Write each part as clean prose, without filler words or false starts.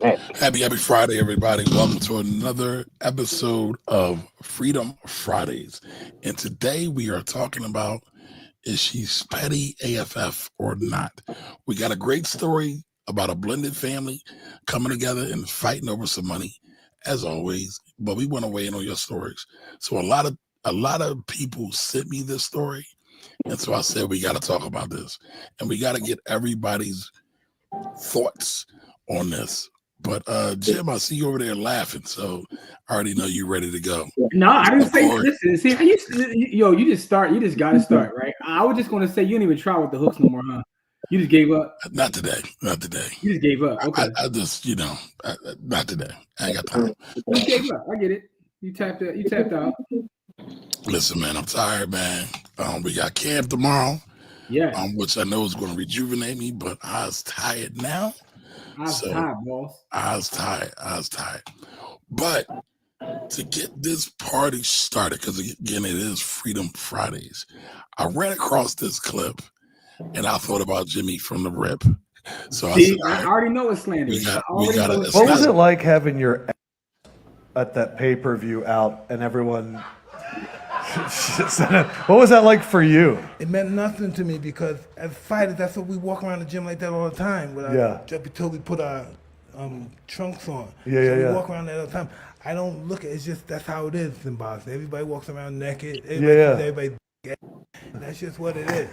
Happy Friday, everybody. Welcome to another episode of Freedom Fridays. And today we are talking about, is she petty AFF or not? We got a great story about a blended family coming together and fighting over some money, as always. But we want to weigh in on your stories. So a lot of people sent me this story. And so I said, we got to talk about this. And we got to get everybody's thoughts on this. But Jim, I see you over there laughing, so I already know you're ready to go. No, I didn't say. Listen, see, you just start. You just got to start, right? I was just going to say you didn't even try with the hooks no more, huh? You just gave up. Not today. Not today. You just gave up. Okay. I just, not today. I ain't got time. You gave up. I get it. You tapped out. You tapped out. Listen, man, I'm tired, man. We got camp tomorrow. Yeah. Which I know is going to rejuvenate me, but I was tired now. I was tired, boss. I was tired. But to get this party started, because again, it is Freedom Fridays, I ran across this clip and I thought about Jimmy from the rip. So I already know it's slanderous. What was it like having your at that pay-per-view out and everyone? What was that like for you? It meant nothing to me because as fighters, that's what we walk around the gym like that all the time. Until we put our trunks on. We walk around that all the time. I don't look at it. It's just that's how it is in boxing. Everybody walks around naked. Everybody. That's just what it is.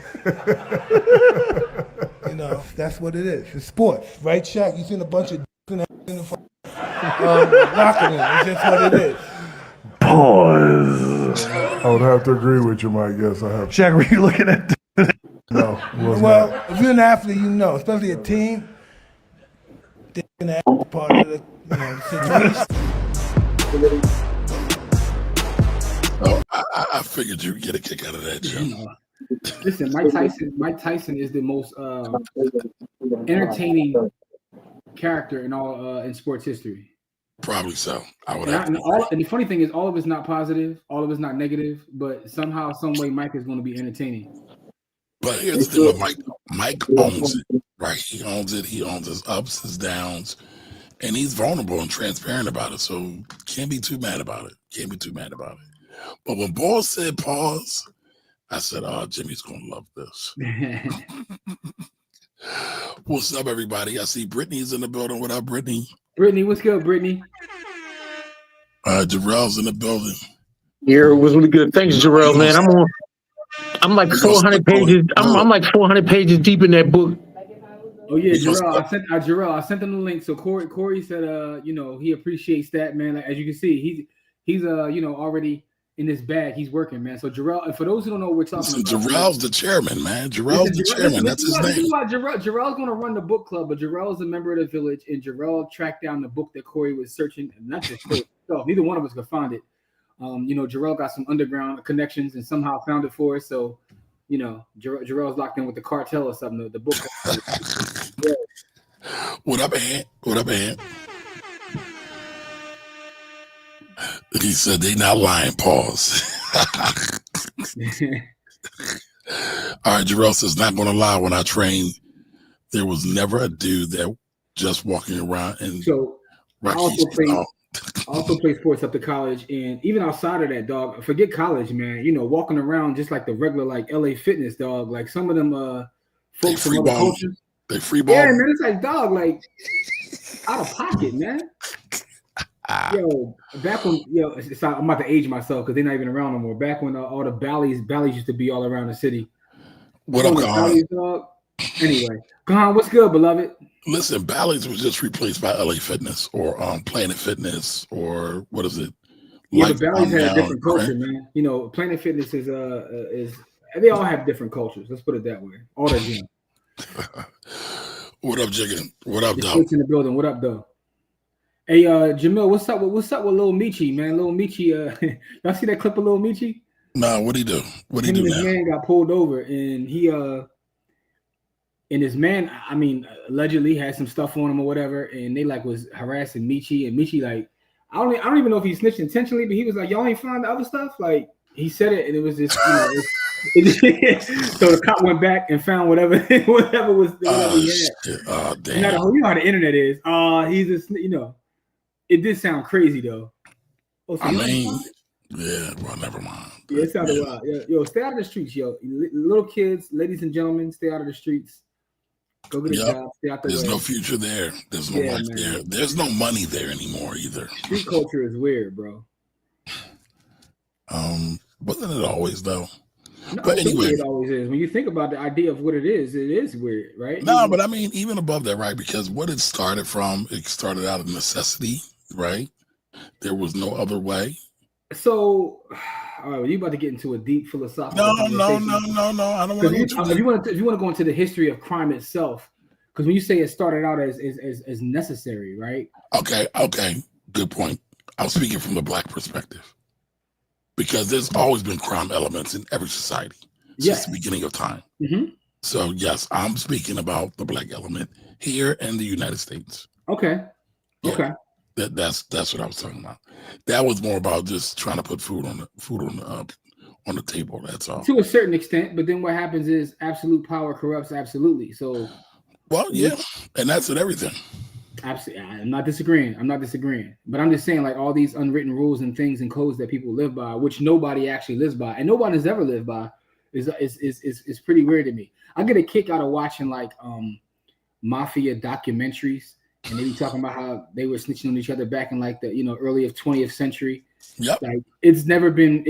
That's what it is. It's sports, right, Shaq? You seen a bunch of in the locker room. It's just what it is. Pause. I would have to agree with you, Mike. Yes, I have. Shaq, were you looking at? No. Well, if you're an athlete, you know, especially a team, they're going to act part of the situation. Oh, I figured you'd get a kick out of that, Jim. Listen, Mike Tyson is the most entertaining character in all in sports history. Probably so. I would. And the funny thing is, all of it's not positive, all of it's not negative, but somehow, some way, Mike is going to be entertaining. But here's the thing with Mike. Mike owns it, right? He owns it. He owns his ups, his downs, and he's vulnerable and transparent about it. So can't be too mad about it. But when Ball said pause, I said, "Oh, Jimmy's going to love this." What's up, everybody? I see Brittany's in the building. What up, Brittany? Brittany, what's good, Brittany? Jarrell's in the building. Yeah, it was really good. Thanks, Jarrell, man. I'm like 400 pages. I'm like 400 pages deep in that book. Oh yeah, Jarrell. I sent him the link. So Corey said, he appreciates that, man. Like, as you can see, he's already in this bag. He's working, man. So Jarrell, and for those who don't know what we're talking about, Jarrell's the chairman, man. Jarrell's the chairman. That's his name. Jarrell's going to run the book club, but Jarrell's a member of the village, and Jarrell tracked down the book that Corey was searching. Not just Corey himself. Neither one of us could find it. Jarrell got some underground connections and somehow found it for us. So, Jarrell's locked in with the cartel or something. The book. Yeah. What up, Ant? He said they not lying. Pause. All right, Jarrell says, not going to lie. When I trained, there was never a dude that just walking around and so. I also play sports up to college, and even outside of that, dog. Forget college, man. Walking around just like the regular, like LA Fitness, dog. Like some of them folks from other cultures. They free ball. Yeah, man. It's like, dog, like out of pocket, man. Back when I'm about to age myself because they're not even around no more. Back when all the Bally's used to be all around the city. What up, Kahan? Anyway, Kahan, what's good, beloved? Listen, Bally's was just replaced by LA Fitness or Planet Fitness or what is it? Yeah, but Bally's had a different culture, man. Planet Fitness is they all have different cultures. Let's put it that way. All the gym. What up, Jiggin? What up, Doug? In the building. What up, though? Hey, Jamil, what's up with Lil Michi, man? Lil Michi, y'all see that clip of Lil Michi? Nah, what'd he do? What'd he do now? His man got pulled over, and his man, allegedly had some stuff on him or whatever, and they was harassing Michi, and Michi I don't even know if he snitched intentionally, but he was like, y'all ain't find the other stuff? Like he said it, and it was just So the cop went back and found whatever he had. Oh, damn. You know how the internet is. He's just, it did sound crazy though. Oh, so yeah, well, never mind. Yeah, it sounded wild. Yo, stay out of the streets, yo. Little kids, ladies and gentlemen, stay out of the streets. Go get a job. Stay out the There's way. no future there. There's no life there. There's no money there anymore either. Street culture is weird, bro. Wasn't it always though? No, but anyway, it always is. When you think about the idea of what it is weird, right? No, but I mean, even above that, right? Because what it started from, it started out of necessity, right? There was no other way. So, all right, well, you about to get into a deep philosophical. No. I don't want to. If you want to go into the history of crime itself, because when you say it started out as necessary, right? Okay, good point. I'm speaking from the Black perspective because there's always been crime elements in every society since the beginning of time. Mm-hmm. So yes, I'm speaking about the Black element here in the United States. Okay. Yeah. Okay. That's what I was talking about. That was more about just trying to put food on the table. That's all. To a certain extent, but then what happens is absolute power corrupts absolutely. So, well, yeah, and that's with everything. Absolutely, I'm not disagreeing. But I'm just saying, like all these unwritten rules and things and codes that people live by, which nobody actually lives by, and nobody has ever lived by, is pretty weird to me. I get a kick out of watching like mafia documentaries. And they be talking about how they were snitching on each other back in like the early of 20th century. Yep. Like it's never been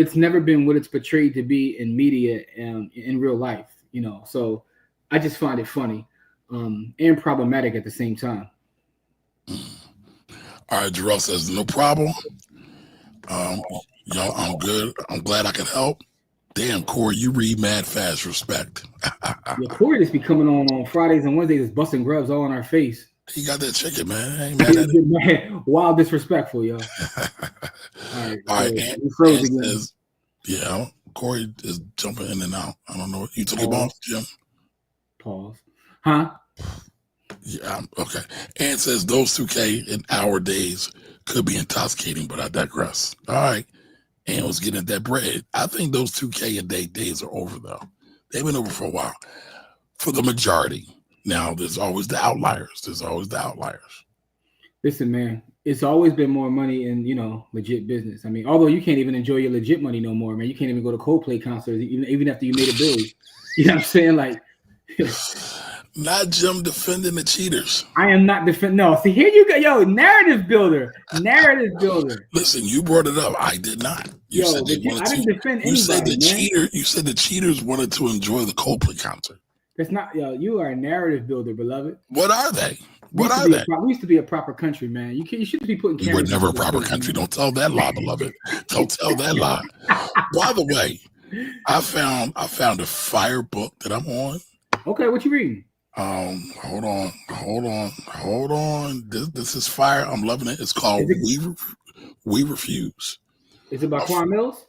what it's portrayed to be in media and in real life. So I just find it funny and problematic at the same time. All right, Jarrell says no problem. I'm good. I'm glad I could help. Damn, Corey, you read mad fast. Respect. Corey just be coming on Fridays and Wednesdays, just busting grubs all in our face. He got that chicken, man. I ain't mad at it. Wild disrespectful, yo. All right. Says, Corey is jumping in and out. I don't know. You took your bombs, Jim? Pause. Huh? Yeah, okay. And says those 2K in our days could be intoxicating, but I digress. All right. And was getting that bread. I think those 2K a day days are over, though. They've been over for a while. For the majority. Now, there's always the outliers. Listen, man, it's always been more money in, legit business. I mean, although you can't even enjoy your legit money no more, man. You can't even go to Coldplay concerts, even after you made a bill. You know what I'm saying? Like, not Jim defending the cheaters. I am not defending. No, see, here you go. Narrative builder. Listen, you brought it up. I did not. I didn't defend anybody. You said the cheaters wanted to enjoy the Coldplay concert. That's not, you are a narrative builder, beloved. What are they? We used to be a proper country, man. You shouldn't be putting cameras. We were never a proper country. Don't tell that lie, beloved. Don't tell that lie. By the way, I found a fire book that I'm on. Okay, what you reading? Hold on. This is fire. I'm loving it. It's called We Refuse. Is it by Quan Mills?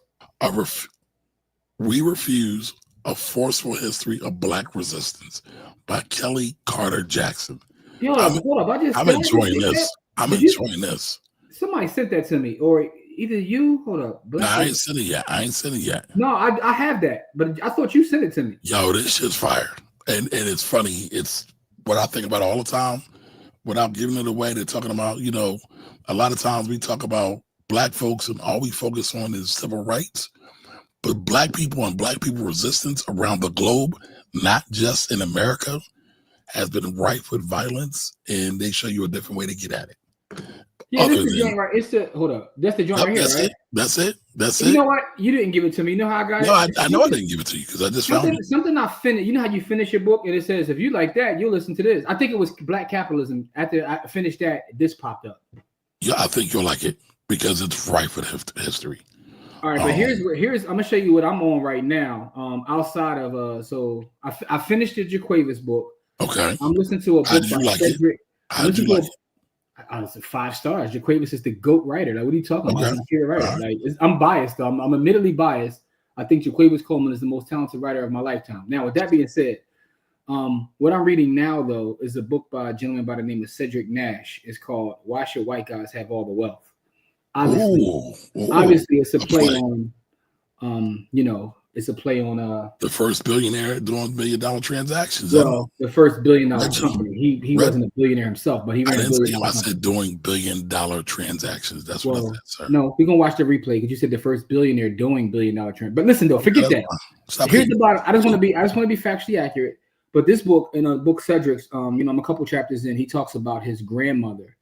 We Refuse. A Forceful History of Black Resistance by Kelly Carter Jackson. Yo, hold up. I'm enjoying this. Enjoying this. Somebody sent that to me, or either you. Hold up. I ain't sent it yet. No, I have that, but I thought you sent it to me. Yo, this shit's fire, and it's funny. It's what I think about all the time. Without giving it away, they're talking about. A lot of times we talk about Black folks, and all we focus on is civil rights. But Black people and Black people resistance around the globe, not just in America, has been rife with violence, and they show you a different way to get at it. Yeah, this is the joint right. Hold up. That's the joint right here, right? That's it. You know what? You didn't give it to me. You know how I got it? No, I know I didn't give it to you because I just found it. Something I finished. You know how you finish your book and it says, if you like that, you'll listen to this. I think it was Black Capitalism. After I finished that, this popped up. Yeah, I think you'll like it because it's rife with history. All right, but here's I'm gonna show you what I'm on right now. Outside of so I finished the Jaquavis book. Okay. I'm listening to a book by Cedric. It's 5 stars. Jaquavis is the GOAT writer. Like, what are you talking about? I'm a writer. Like, I'm biased though. I'm admittedly biased. I think Jaquavis Coleman is the most talented writer of my lifetime. Now, with that being said, what I'm reading now though is a book by a gentleman by the name of Cedric Nash. It's called "Why Should White Guys Have All the Wealth?" Obviously, it's a play on, It's a play on the first billionaire doing $1 billion transactions. Well, the first $1 billion company. He wasn't a billionaire himself, but he ran a $1 billion. I said doing $1 billion transactions. That's what I said, sir. No, we're gonna watch the replay because you said the first billionaire doing $1 billion transaction. But listen though, forget that. Here's the bottom. I just want to be factually accurate. But this book, in a book Cedric's, I'm a couple chapters in, he talks about his grandmother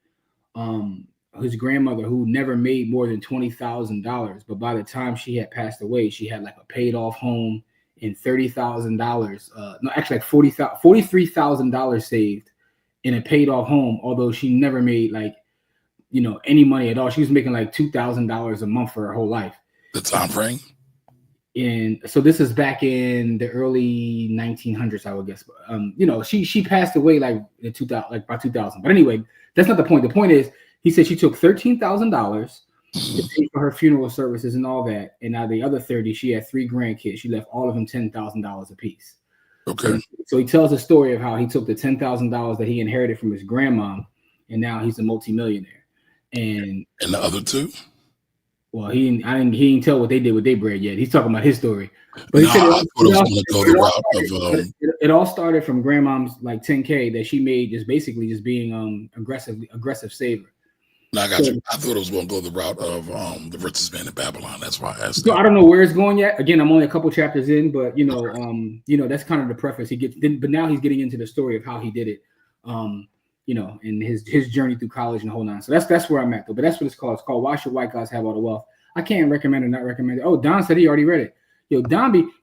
who never made more than $20,000, but by the time she had passed away, she had like a paid off home and $30,000. No, actually like $43,000 saved in a paid off home. Although she never made any money at all. She was making like $2,000 a month for her whole life. The time frame. And so this is back in the early 1900s, I would guess. She passed away like in 2000, like by 2000. But anyway, that's not the point. The point is, he said she took $13,000 to pay for her funeral services and all that. And now the other 30, she had 3 grandkids. She left all of them $10,000 a piece. Okay. So he tells a story of how he took the $10,000 that he inherited from his grandma, and now he's a multimillionaire. And the other 2? Well, he didn't tell what they did with their bread yet. He's talking about his story. But he said it all started from grandmom's like 10K that she made just being aggressive saver. No, I got you. I thought it was going to go the route of the richest man in Babylon. That's why I asked. So I don't know where it's going yet. Again, I'm only a couple chapters in, but that's kind of the preface he gets. But now he's getting into the story of how he did it. And his journey through college and the whole nine. So that's where I'm at though. But that's what it's called. It's called Why Should White Guys Have All the Wealth? I can't recommend or not recommend it. Oh, Don said he already read it.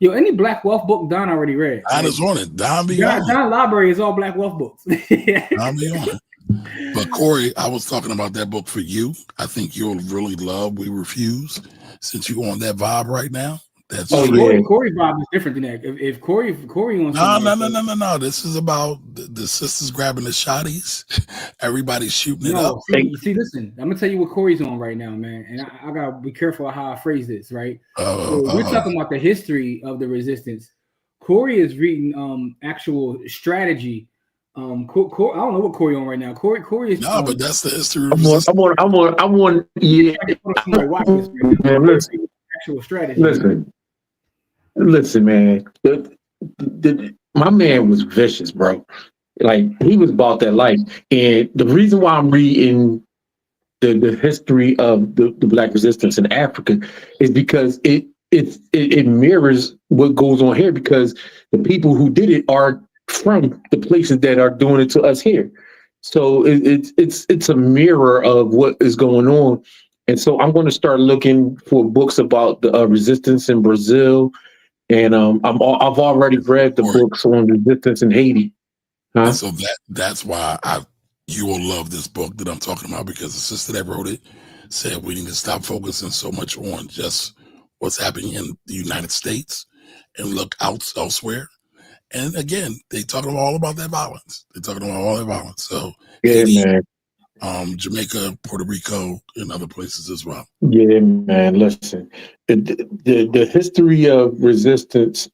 Any Black Wealth book Don already read. Don is on it. Don library is all Black Wealth books. Don be on it. But Corey, I was talking about that book for you. I think you'll really love We Refuse, since you're on that vibe right now. Corey vibe is different than that. If Corey wants no. This is about the sisters grabbing the shotties. Everybody's shooting it up. See, listen, I'm gonna tell you what Corey's on right now, man. And I gotta be careful how I phrase this, right? We're talking about the history of the resistance. Corey is reading actual strategy. I don't know what Corey on right now. Corey is but that's the history. I'm on. Yeah. Listen, actual strategy. Listen, man. My man was vicious, bro. Like, he was about that life. And the reason why I'm reading the history of the Black resistance in Africa is because it mirrors what goes on here, because the people who did it are from the places that are doing it to us here. So it's a mirror of what is going on. And so I'm going to start looking for books about the resistance in Brazil. And I've already read the books on resistance in Haiti. Huh? So that's why you will love this book that I'm talking about, because the sister that wrote it said we need to stop focusing so much on just what's happening in the United States and look out elsewhere. And again, they talking all about that violence. So Haiti, man. Jamaica, Puerto Rico, and other places as well. Yeah, man. Listen, the history of resistance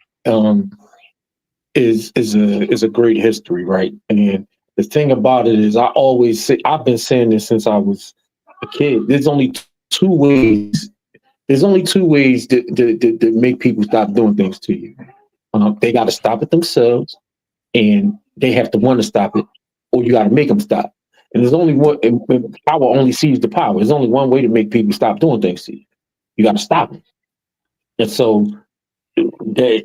is a great history, right? And the thing about it is, I always say, I've been saying this since I was a kid. There's only two ways. To make people stop doing things to you. They got to stop it themselves, and they have to want to stop it, or you got to make them stop. And there's only one. Power only sees the power. There's only one way to make people stop doing things to you. You got to stop it. And so, that's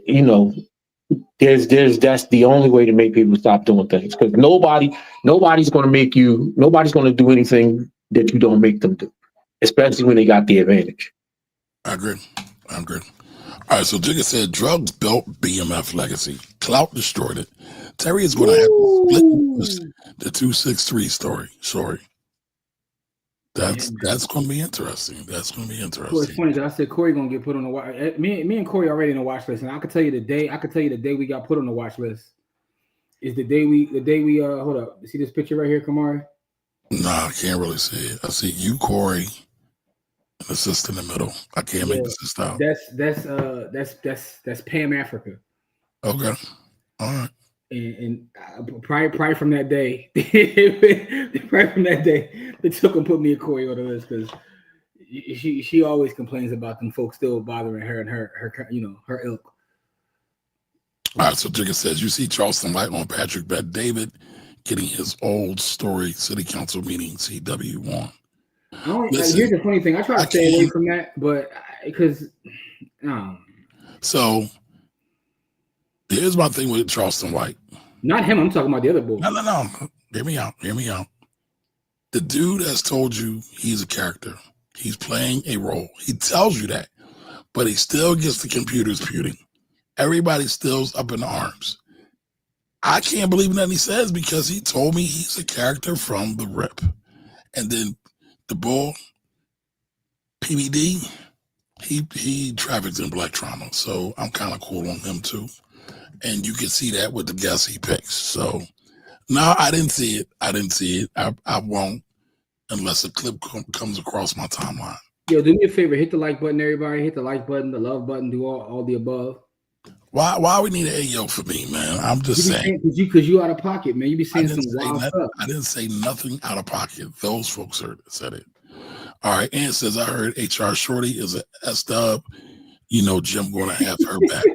the only way to make people stop doing things. Because nobody's going to do anything that you don't make them do, especially when they got the advantage. I agree. All right, so Jigga said drugs built BMF legacy. Clout destroyed it. Terry is going to have to split the 263 story. Sorry. That's going to be interesting. Well, it's funny because I said Corey going to get put on the watch. Me and Corey already in the watch list, and I could tell you the day we got put on the watch list is the day we hold up. You see this picture right here, Kamari? No, I can't really see it. I see you, Corey, and the sister in the middle. I can't make the sister out. That's Pam Africa. Okay. All right. And probably from that day, they took and put me and Corey on the list because she always complains about them folks still bothering her and her ilk. All right, so Jigga says, you see Charleston White on Patrick Bet David getting his old story city council meeting CW won. Here's the funny thing. I try to stay away from that, but because So here's my thing with Charleston White. Not him. I'm talking about the other boy. No. Hear me out. The dude has told you he's a character. He's playing a role. He tells you that, but he still gets the computers puting. Everybody still's up in arms. I can't believe nothing he says because he told me he's a character from the rip. And then the bull, PBD, he traffics in black trauma. So I'm kind of cool on him too. And you can see that with the guests he picks. So no, I didn't see it. I won't unless a clip comes across my timeline. Yo, do me a favor. Hit the like button, everybody. Hit the like button, the love button, do all the above. Why we need an AO for me, man? I'm just saying. Because you out of pocket, man. You be saying some wild stuff. I didn't say nothing out of pocket. Those folks said it. All right. Ann says, I heard HR Shorty is a S-dub. You know, Jim going to have her back.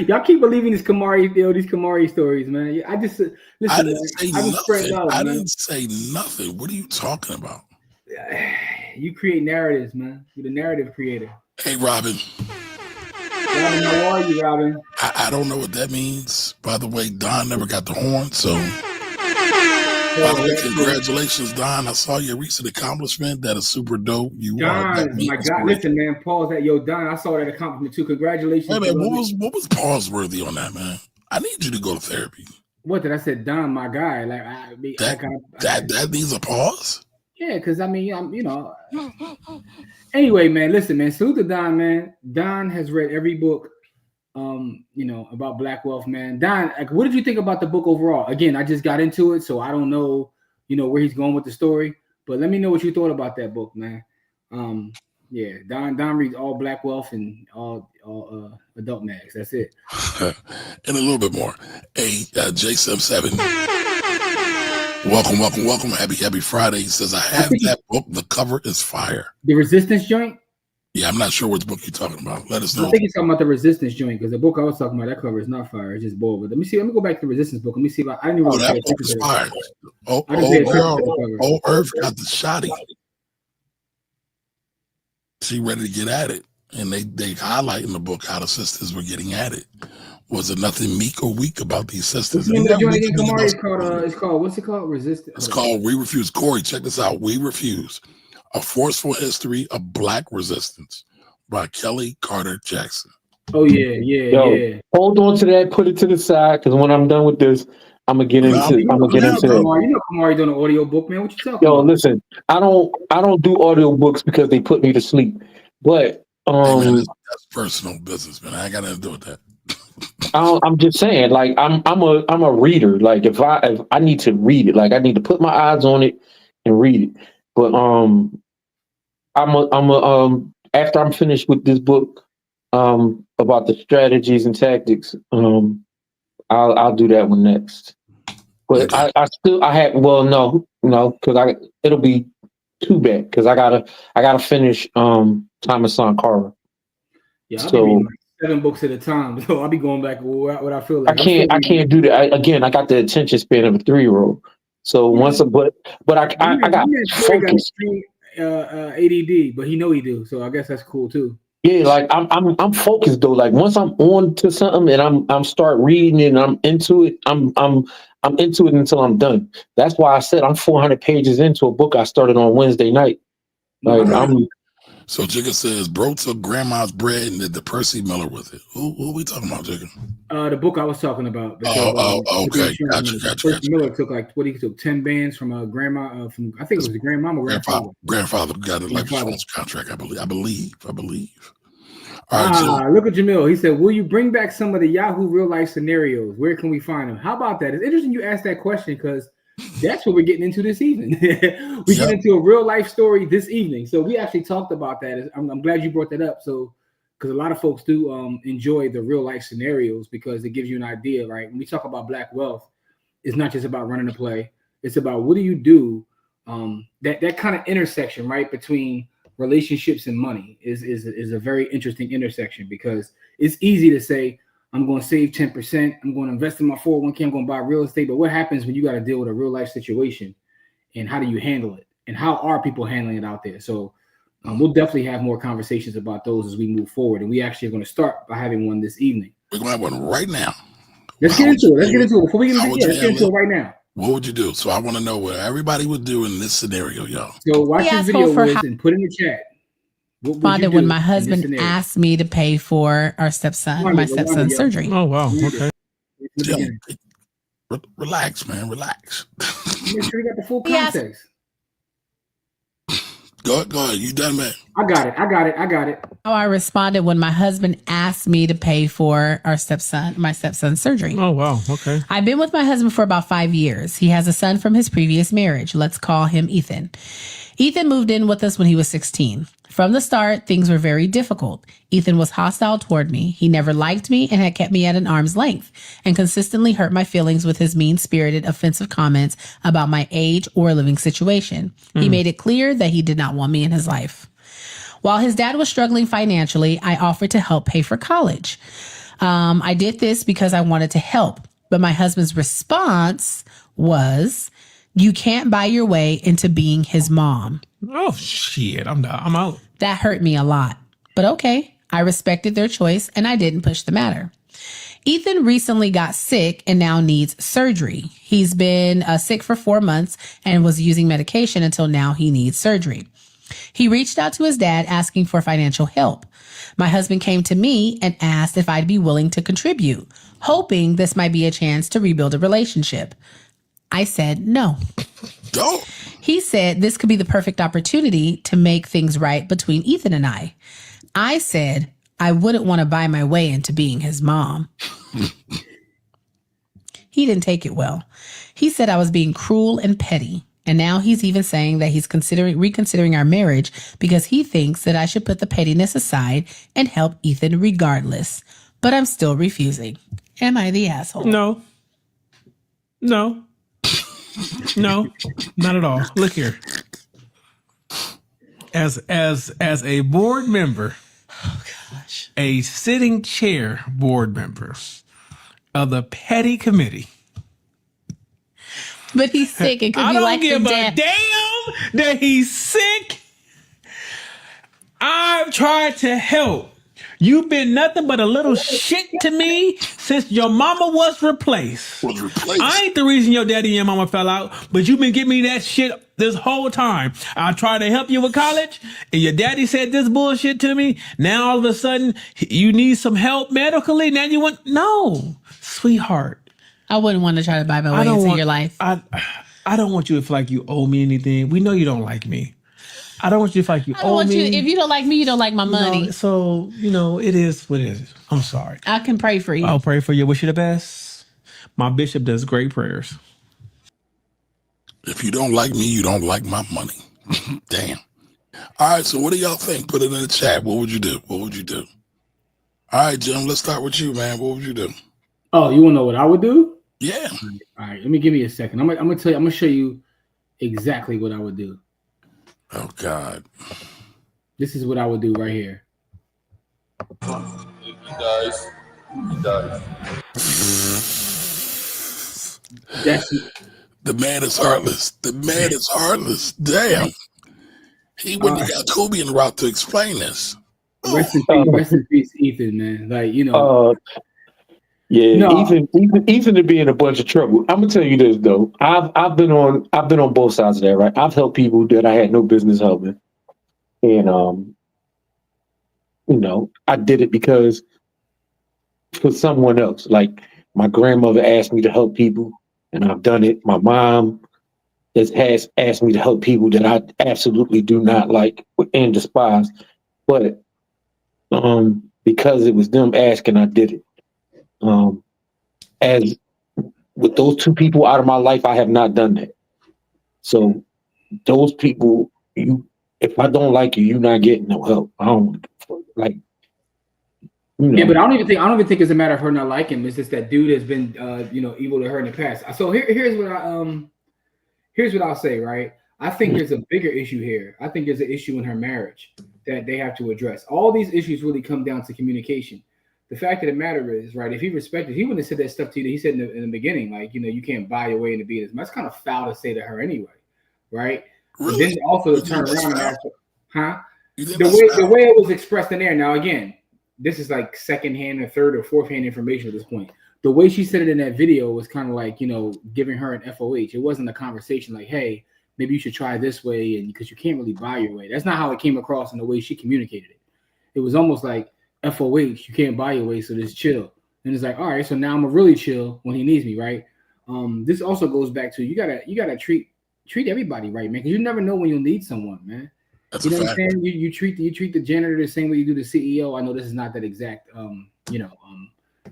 Y'all keep believing these Kamari stories, man. I just listen. I didn't say nothing. I didn't say nothing. What are you talking about? You create narratives, man. You're the narrative creator. Hey, Robin. Robin, how are you, Robin? I don't know what that means. By the way, Don never got the horn, so by the way, congratulations, Don. I saw your recent accomplishment. That is super dope. Don, my God, listen, man. Pause that. Yo, Don, I saw that accomplishment too. Congratulations. Hey, man, what was pause worthy on that, man? I need you to go to therapy. What did I say, Don, my guy? Like that needs a pause. Yeah, because I'm Anyway, man, listen, man. Salute to Don, man. Don has read every book, about Black wealth, man. Don, like, what did you think about the book overall? Again, I just got into it, so I don't know, where he's going with the story. But let me know what you thought about that book, man. Yeah, Don reads all Black wealth and all adult mags. That's it. And a little bit more. Hey, J77. Welcome. Happy Friday. He says, I have that book. The cover is fire. The Resistance joint? Yeah, I'm not sure which book you're talking about. Let us know. I think he's talking about the Resistance joint because the book I was talking about, that cover is not fire. It's just bold. But let me see. Let me go back to the Resistance book. Let me see if I didn't even that book is fire. Oh, Earth got the shotty. She ready to get at it. And they highlight in the book how the sisters were getting at it. Was there nothing meek or weak about these sisters? It's called, what's it called? Resistance. It's called We Refuse. Corey, check this out. We Refuse. A Forceful History of Black Resistance by Kelly Carter Jackson. Oh, yeah. Hold on to that. Put it to the side because when I'm done with this, I'm gonna get into it. You know Kamari doing an audio book, man. What you talking about? Listen, I don't do audio books because they put me to sleep. But hey, man, that's personal business, man. I ain't got nothing to do with that. I'm just saying, like I'm a reader. Like if I need to read it, like I need to put my eyes on it and read it. But after I'm finished with this book about the strategies and tactics, I'll do that one next. But okay. Because it'll be too bad because I gotta finish Thomas Son Carver. Yeah, I'll be reading 7 books at a time, so I'll be going back what I feel like. I can't do that. I got the attention span of a 3-year-old. So but I got focus. ADD, but he know he do. So I guess that's cool too. Yeah, like I'm focused though. Like once I'm on to something and I'm start reading it and I'm into it, I'm into it until I'm done. That's why I said I'm 400 pages into a book I started on Wednesday night. Like So Jigga says, bro took grandma's bread and did the Percy Miller with it. Who are we talking about, Jigga? The book I was talking about. Okay. Gotcha. Percy Miller took he took 10 bands from a grandma, from I think it was his grandmama. Grandfather got a life insurance contract, I believe. All right, look at Jamil. He said, will you bring back some of the Yahoo real life scenarios? Where can we find them? How about that? It's interesting you asked that question because that's what we're getting into this evening. We get into a real life story this evening. So we actually talked about that. I'm glad you brought that up. So, because a lot of folks do enjoy the real life scenarios because it gives you an idea, right? When we talk about Black wealth, it's not just about running a play. It's about what do you do that kind of intersection, right, between relationships and money is a very interesting intersection, because it's easy to say, I'm going to save 10%, I'm going to invest in my 401k, I'm going to buy real estate. But what happens when you got to deal with a real life situation, and how do you handle it? And how are people handling it out there? So we'll definitely have more conversations about those as we move forward. And we actually are going to start by having one this evening. We're going to have one right now. Let's get into it. Before we let's get into it right now. What would you do? So I want to know what everybody would do in this scenario, y'all. So watch this video and put in the chat. Responded when my husband asked me to pay for my stepson's surgery. Oh, wow. Okay. Jim, relax, man. Relax. Make sure you got the full context. Go ahead. You done, man? I got it. How I responded when my husband asked me to pay for my stepson's surgery. Oh, wow. Okay. I've been with my husband for about 5 years. He has a son from his previous marriage. Let's call him Ethan. Ethan moved in with us when he was 16. From the start, things were very difficult. Ethan was hostile toward me. He never liked me and had kept me at an arm's length, and consistently hurt my feelings with his mean-spirited, offensive comments about my age or living situation. He made it clear that he did not want me in his life. While his dad was struggling financially, I offered to help pay for college. I did this because I wanted to help, but my husband's response was, "You can't buy your way into being his mom." Oh, shit. I'm out. That hurt me a lot. But okay, I respected their choice and I didn't push the matter. Ethan recently got sick and now needs surgery. He's been sick for 4 months and was using medication until now he needs surgery. He reached out to his dad asking for financial help. My husband came to me and asked if I'd be willing to contribute, hoping this might be a chance to rebuild a relationship. I said no. Go. He said this could be the perfect opportunity to make things right between Ethan and I. I said I wouldn't want to buy my way into being his mom. He didn't take it well. He said I was being cruel and petty. And now he's even saying that he's reconsidering our marriage because he thinks that I should put the pettiness aside and help Ethan regardless. But I'm still refusing. Am I the asshole? No, not at all. Look here. As a board member, a sitting chair board member of the petty committee. But he's sick. It could be like the I don't give a damn that he's sick. I've tried to help. You've been nothing but a little shit to me since your mama was replaced. I ain't the reason your daddy and your mama fell out, but you've been giving me that shit this whole time. I tried to help you with college, and your daddy said this bullshit to me. Now all of a sudden, you need some help medically. Now you want... No, sweetheart. I wouldn't want to try to buy my way into your life. I don't want you to feel like you owe me anything. We know you don't like me. I don't want you to feel like you owe me. If you don't like me, you don't like my money. So, it is what it is. I'm sorry. I can pray for you. I'll pray for you. Wish you the best. My bishop does great prayers. If you don't like me, you don't like my money. Damn. All right, so what do y'all think? Put it in the chat. What would you do? All right, Jim, let's start with you, man. What would you do? Oh, you want to know what I would do? Yeah. All right, give me a second. I'm gonna tell you. I'm gonna show you exactly what I would do. Oh God. This is what I would do right here. He dies. The man is heartless. Damn. He wouldn't have got Kobe in the route to explain this. Rest in peace, Ethan, man. Ethan to be in a bunch of trouble. I'm gonna tell you this though. I've been on both sides of that, right? I've helped people that I had no business helping, and I did it because for someone else. Like my grandmother asked me to help people, and I've done it. My mom has asked me to help people that I absolutely do not like and despise, but because it was them asking, I did it. As with those two people out of my life, I have not done that. So those people, if I don't like you, you're not getting no help. I don't like. Yeah, but I don't even think it's a matter of her not liking him. It's just that dude has been, evil to her in the past. So here's what I'll say. Right, I think there's a bigger issue here. I think there's an issue in her marriage that they have to address. All these issues really come down to communication. The fact of the matter is, right, if he respected, he wouldn't have said that stuff to you. He said in the beginning, like, you can't buy your way into being this. That's kind of foul to say to her anyway, right? Really? And then also to turn around and ask her, huh? The way it was expressed in there. Now, again, this is like secondhand or third or fourth hand information at this point. The way she said it in that video was kind of like, giving her an FOH. It wasn't a conversation like, hey, maybe you should try this way, and because you can't really buy your way. That's not how it came across in the way she communicated it. It was almost like FOH, you can't buy your way, so just chill. And it's like, all right, so now I'm gonna really chill when he needs me, right? This also goes back to you gotta treat everybody right, man, because you never know when you'll need someone, man. That's you know a fact. What I'm saying? You treat the janitor the same way you do the CEO. I know this is not that exact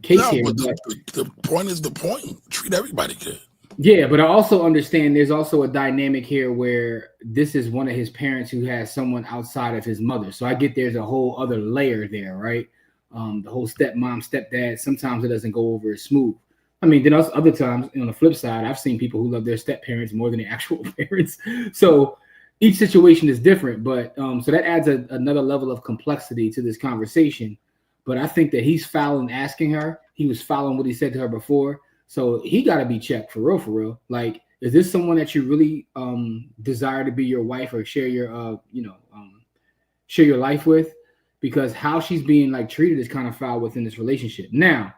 case here. But the point is the point. Treat everybody good. Yeah, but I also understand there's also a dynamic here where this is one of his parents who has someone outside of his mother. So I get there's a whole other layer there, right? The whole stepmom, stepdad, sometimes it doesn't go over as smooth. I mean, then other times, on the flip side, I've seen people who love their step parents more than the actual parents. So each situation is different, but so that adds another level of complexity to this conversation. But I think that he's foul in asking her. He was following what he said to her before. So he got to be checked for real. Like, is this someone that you really desire to be your wife or share your share your life with? Because how she's being like treated is kind of foul within this relationship. Now,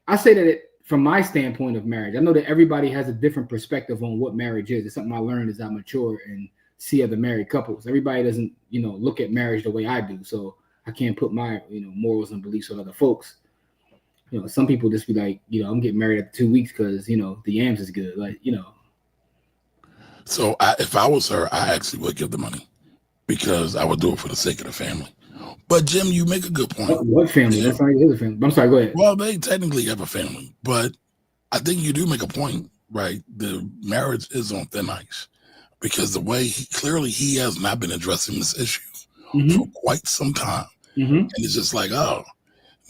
I say that from my standpoint of marriage, I know that everybody has a different perspective on what marriage is. It's something I learned as I mature and see other married couples. Everybody doesn't, look at marriage the way I do. So I can't put my, morals and beliefs on other folks. Some people just be like, I'm getting married after 2 weeks because, the yams is good. Like, So if I was her, I actually would give the money because I would do it for the sake of the family. But Jim, you make a good point. What family? That's not his family. I'm sorry, go ahead. Well, they technically have a family, but I think you do make a point, right? The marriage is on thin ice because the way he has not been addressing this issue for quite some time. And it's just like, oh,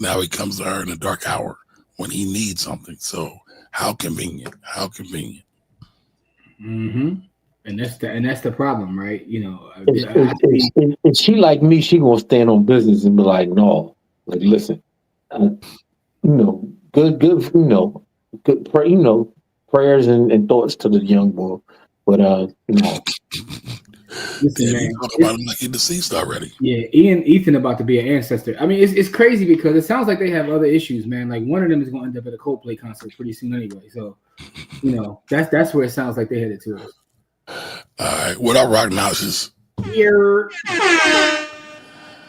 now he comes to her in a dark hour when he needs something. So how convenient? And that's the problem, right? If she like me, she gonna stand on business and be like, no, like listen, good, good, prayers and thoughts to the young boy, but Listen, man, you talk about him like he's deceased already. Yeah, Ethan about to be an ancestor. I mean, it's crazy because it sounds like they have other issues, man. Like one of them is going to end up at a Coldplay concert pretty soon anyway. So, that's where it sounds like they headed to. All right, what up, Rock Notches? Here.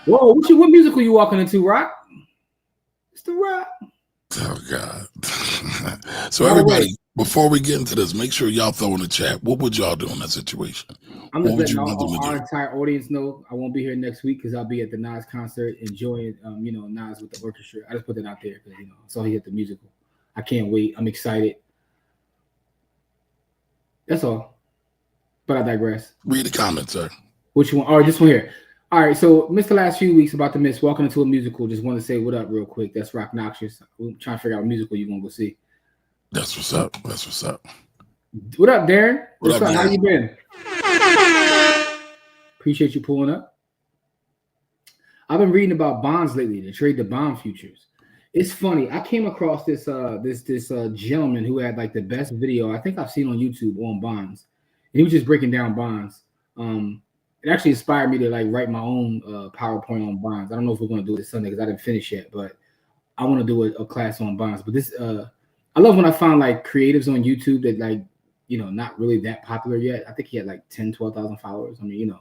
Whoa, what musical you walking into, Rock? It's the Rock. Oh God. So everybody, before we get into this, make sure y'all throw in the chat. What would y'all do in that situation? I'm just letting our entire audience know I won't be here next week because I'll be at the Nas concert enjoying, Nas with the orchestra. I just put that out there because so he hit the musical. I can't wait. I'm excited. That's all. But I digress. Read the comments, sir. Which one? Oh, this one here. All right, so missed the last few weeks about to miss walking into a musical. Just want to say what up real quick. That's Rock Noxious. We're trying to figure out what musical you're gonna go see. That's what's up. What up, Darren? What's up? Darren? How you been? Appreciate you pulling up. I've been reading about bonds lately to trade the bond futures. It's funny. I came across this gentleman who had like the best video I think I've seen on YouTube on bonds. And he was just breaking down bonds. It actually inspired me to like write my own PowerPoint on bonds. I don't know if we're going to do it this Sunday because I didn't finish yet, but I want to do a class on bonds. But this, I love when I find like creatives on YouTube that like, not really that popular yet. I think he had like 10, 12,000 followers. I mean,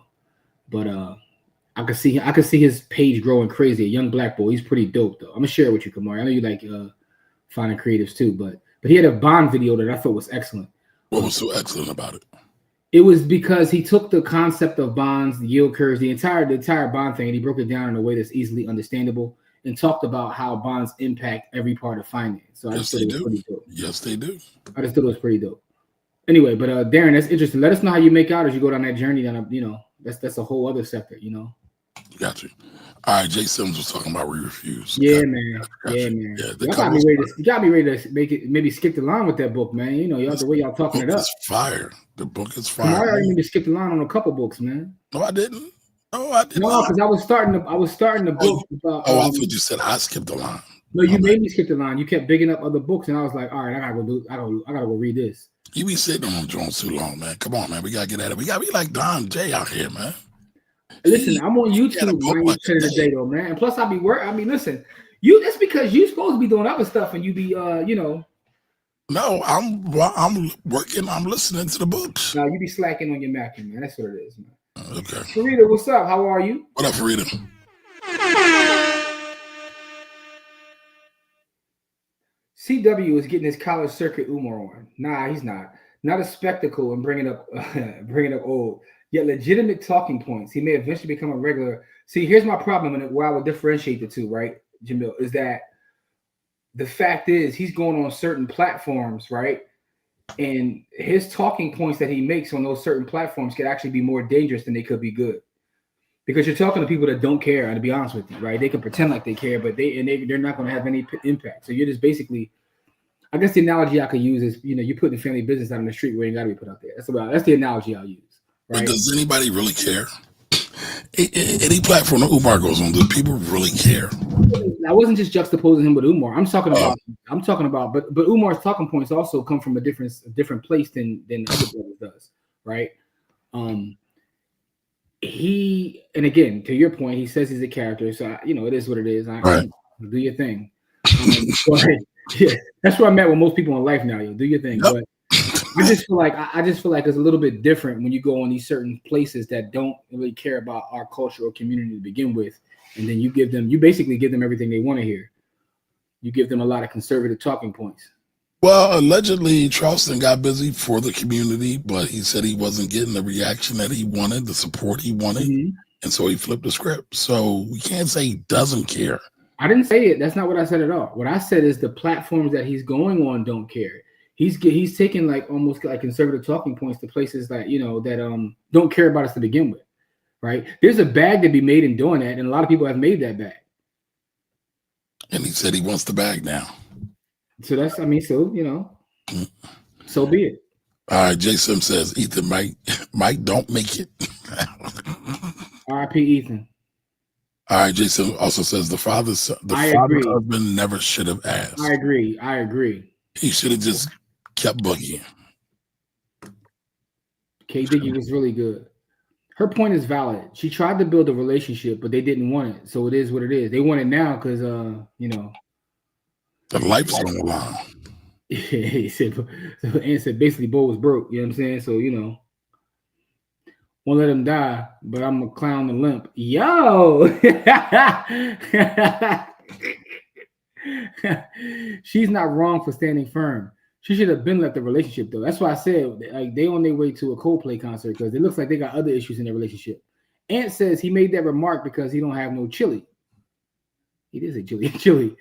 but I could see his page growing crazy. A young black boy. He's pretty dope though. I'm gonna share it with you, Kamari. I know you like finding creatives too, but he had a bond video that I thought was excellent. What was so excellent about it? It was because he took the concept of bonds, the yield curves, the entire bond thing, and he broke it down in a way that's easily understandable and talked about how bonds impact every part of finance. So I just thought it was pretty dope. Yes, they do. I just thought it was pretty dope. Anyway, but Darren, that's interesting. Let us know how you make out as you go down that journey. Then that's a whole other sector, Got you. All right, Jay Sims was talking about We Refuse. Yeah, man. Yeah, man. Yeah, Y'all got me ready to make it, maybe skip the line with that book, man. You know, y'all the way y'all talking it up. It's fire. The book is fire. I already maybe skipped the line on a couple books, man. No, I didn't. No, because I was starting the book about. I thought you said I skipped the line. No, you made me skip the line. You kept bigging up other books, and I was like, all right, I gotta go read this. You be sitting on them Jones too long, man. Come on, man. We gotta get at it. We gotta be like Don J out here, man. Listen, I'm on YouTube 90% of the day though, man. And plus, I be working. I mean, listen, that's because you supposed to be doing other stuff, and you be, you know. No, I'm working. I'm listening to the books. No, you be slacking on your Mackin, man. That's what it is, man. Okay. Farida, what's up? How are you? What up, Farida? CW is getting his college circuit Umar on. Nah, he's not. Not a spectacle and bringing up old, yet legitimate talking points. He may eventually become a regular. See, here's my problem, and where I would differentiate the two, right, Jamil, is that the fact is he's going on certain platforms, right? And his talking points that he makes on those certain platforms could actually be more dangerous than they could be good. Because you're talking to people that don't care, and to be honest with you, right? They can pretend like they care, but they're not going to have any impact. So you're just basically, I guess the analogy I could use is, you know, you put the family business out on the street where you got to be put out there. That's the analogy I'll use. Right? But does anybody really care? Any platform that Umar goes on, do people really care? I wasn't just juxtaposing him with Umar. I'm talking about, but Umar's talking points also come from a different place than other brothers does, right? He, and again, to your point, he says he's a character, so you know it is what it is. Do your thing. Yeah, that's where I'm at with most people in life now. You do your thing, but I just feel like it's a little bit different when you go on these certain places that don't really care about our culture or community to begin with, and then you basically give them everything they want to hear. You give them a lot of conservative talking points. Well, allegedly, Charleston got busy for the community, but he said he wasn't getting the reaction that he wanted, the support he wanted, and so he flipped the script. So we can't say he doesn't care. I didn't say it. That's not what I said at all. What I said is the platforms that he's going on don't care. He's taking like almost like conservative talking points to places that, you know, that don't care about us to begin with, right? There's a bag to be made in doing that, and a lot of people have made that bag. And he said he wants the bag now. So that's, I mean, so, you know, so be it. All right, Jason says, Ethan, Mike, don't make it. R.I.P. Ethan. All right, Jason also says the father's husband never should have asked. I agree. He should have just kept boogieing. K. Diggy was really good. Her point is valid. She tried to build a relationship, but they didn't want it. So it is what it is. They want it now because, you know. The life's on the line. He said basically Bo was broke, you know what I'm saying? So, you know, won't let him die, but I'm a clown the limp. Yo! She's not wrong for standing firm. She should have been left the relationship though. That's why I said like they on their way to a Coldplay concert because it looks like they got other issues in their relationship. Ant says he made that remark because he don't have no chili. He did say chili.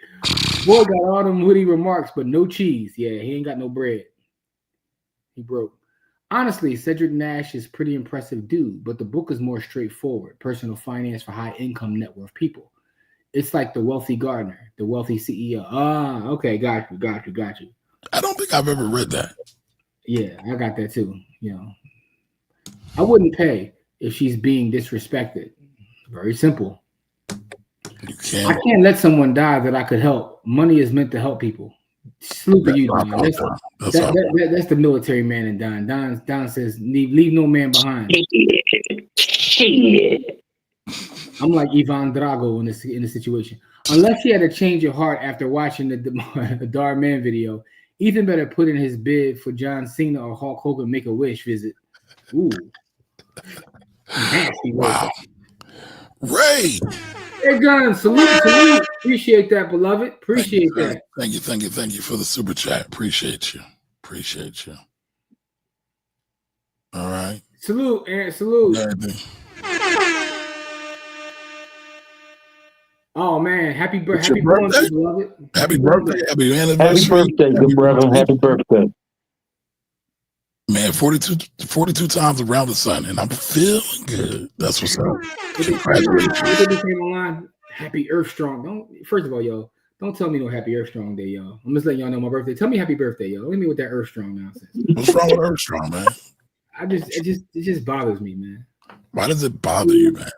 Boy got all them witty remarks, but no cheese. Yeah, he ain't got no bread. He broke. Honestly, Cedric Nash is pretty impressive dude, but the book is more straightforward. Personal finance for high income net worth people. It's like The Wealthy Gardener, The Wealthy CEO. Ah, okay, got you. I don't think I've ever read that. Yeah, I got that too. You know, I wouldn't pay if she's being disrespected. Very simple. I can't let someone die that I could help. Money is meant to help people. Salute to you, Don. That's the military man in Don. Don says, leave no man behind. I'm like Ivan Drago in this situation. Unless he had a change of heart after watching the Dar Man video, Ethan better put in his bid for John Cena or Hulk Hogan Make-A-Wish visit. Ooh. Nasty. Wow. Ray. Hey, Gun, salute. Appreciate that, beloved. Appreciate that. Thank you for the super chat. Appreciate you. All right. Salute, Aaron. Salute. Oh man, happy birthday, beloved. Happy birthday. Happy anniversary. Happy birthday, good brother. Happy birthday. Man, 42 times around the sun, and I'm feeling good. That's what's up. Congratulations. Became online. Happy Earth Strong. First of all, yo, don't tell me no Happy Earth Strong Day, y'all. I'm just letting y'all know my birthday. Tell me Happy Birthday, yo. Leave me with that Earth Strong nonsense. What's wrong with Earth Strong, man? It just bothers me, man. Why does it bother you, man?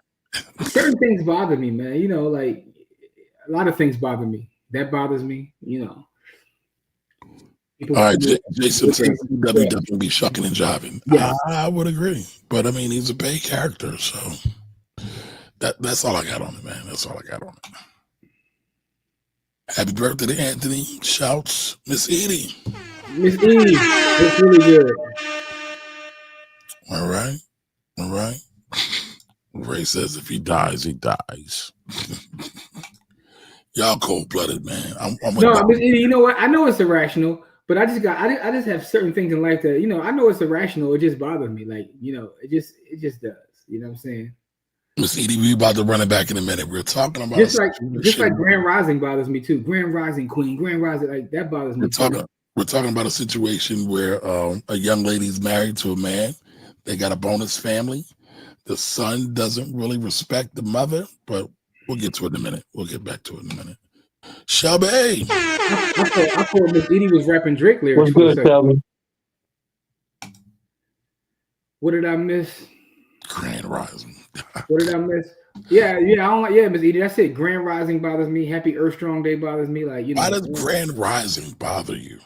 Certain things bother me, man. You know, like a lot of things bother me. That bothers me, you know. All right, Jason says W definitely shucking and jiving. Yeah, I would agree, but I mean, he's a paid character, so that's all I got on it, man. That's all I got on it. Happy birthday to Anthony! Shouts, Miss Edie. Miss Edie, that's really good. All right. Ray says if he dies, he dies. Y'all cold-blooded, man. I'm no, Miss Edie, you know what? I know it's irrational. But I just have certain things in life that, you know, I know it's irrational. It just bothers me. Like, you know, it just does. You know what I'm saying? Miss Edie, we about to run it back in a minute. We're talking about just like Grand Rising bothers me too. Grand Rising Queen, Grand Rising, like that bothers me. We're talking about a situation where a young lady's married to a man. They got a bonus family. The son doesn't really respect the mother, but we'll get to it in a minute. We'll get back to it in a minute. Shelby. I thought Miss Edie was rapping Drake lyrics. What's good, Shelby? What did I miss? Grand Rising. What did I miss? Yeah. I don't like. Yeah, Miss Edie. That's it. Grand Rising bothers me. Happy Earth Strong Day bothers me. Like, you know. Why does Grand Rising bother you?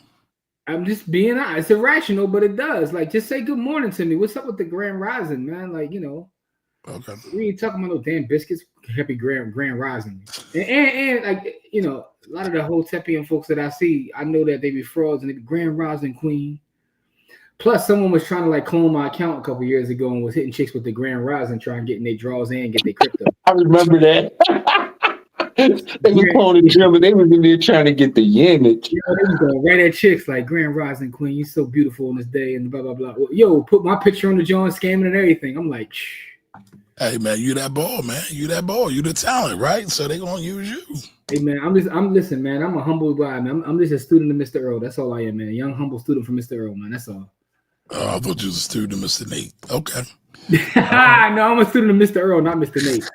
I'm just being honest. It's irrational, but it does. Like, just say good morning to me. What's up with the Grand Rising, man? Like, you know. Okay. We ain't talking about no damn biscuits. Happy Grand Rising. And like, you know, a lot of the Hotepian folks that I see, I know that they be frauds and they be Grand Rising Queen. Plus, someone was trying to like clone my account a couple years ago and was hitting chicks with the Grand Rising, trying to get in their draws and get their crypto. I remember that. They was cloning Jim and they was in there trying to get the image. You know, they was going right at chicks like Grand Rising Queen, you so beautiful on this day and blah blah blah. Yo, put my picture on the joint, scamming and everything. I'm like, shh. Hey man, you that ball, man. You that ball. You the talent, right? So they gonna use you. Hey man, listen, man. I'm a humble guy, man. I'm just a student of Mr. Earl. That's all I am, man. A young humble student from Mr. Earl, man. That's all. I thought you was a student of Mr. Nate. Okay. No, I'm a student of Mr. Earl, not Mr. Nate.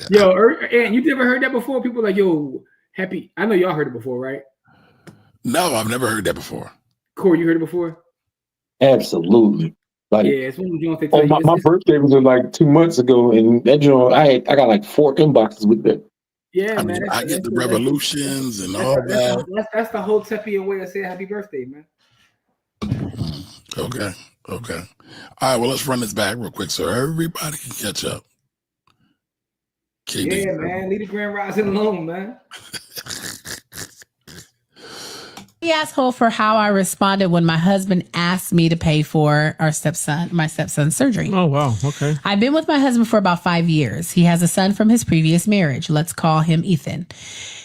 Yo, and you never heard that before? People like, yo, happy. I know y'all heard it before, right? No, I've never heard that before. Corey, you heard it before? Absolutely. Like, yeah, it's one of the joints they tell you. My birthday was like 2 months ago, and that joint, I got like 4 inboxes with that. Yeah, I mean, I get the revolutions and all that. That's the whole Hotepian way of saying happy birthday, man. Okay. All right, well, let's run this back real quick so everybody can catch up. KD. Yeah, man, leave the Grand Rising alone, man. He asked Ho for how I responded when my husband asked me to pay for my stepson's surgery. Oh, wow. Okay. I've been with my husband for about 5 years. He has a son from his previous marriage. Let's call him Ethan.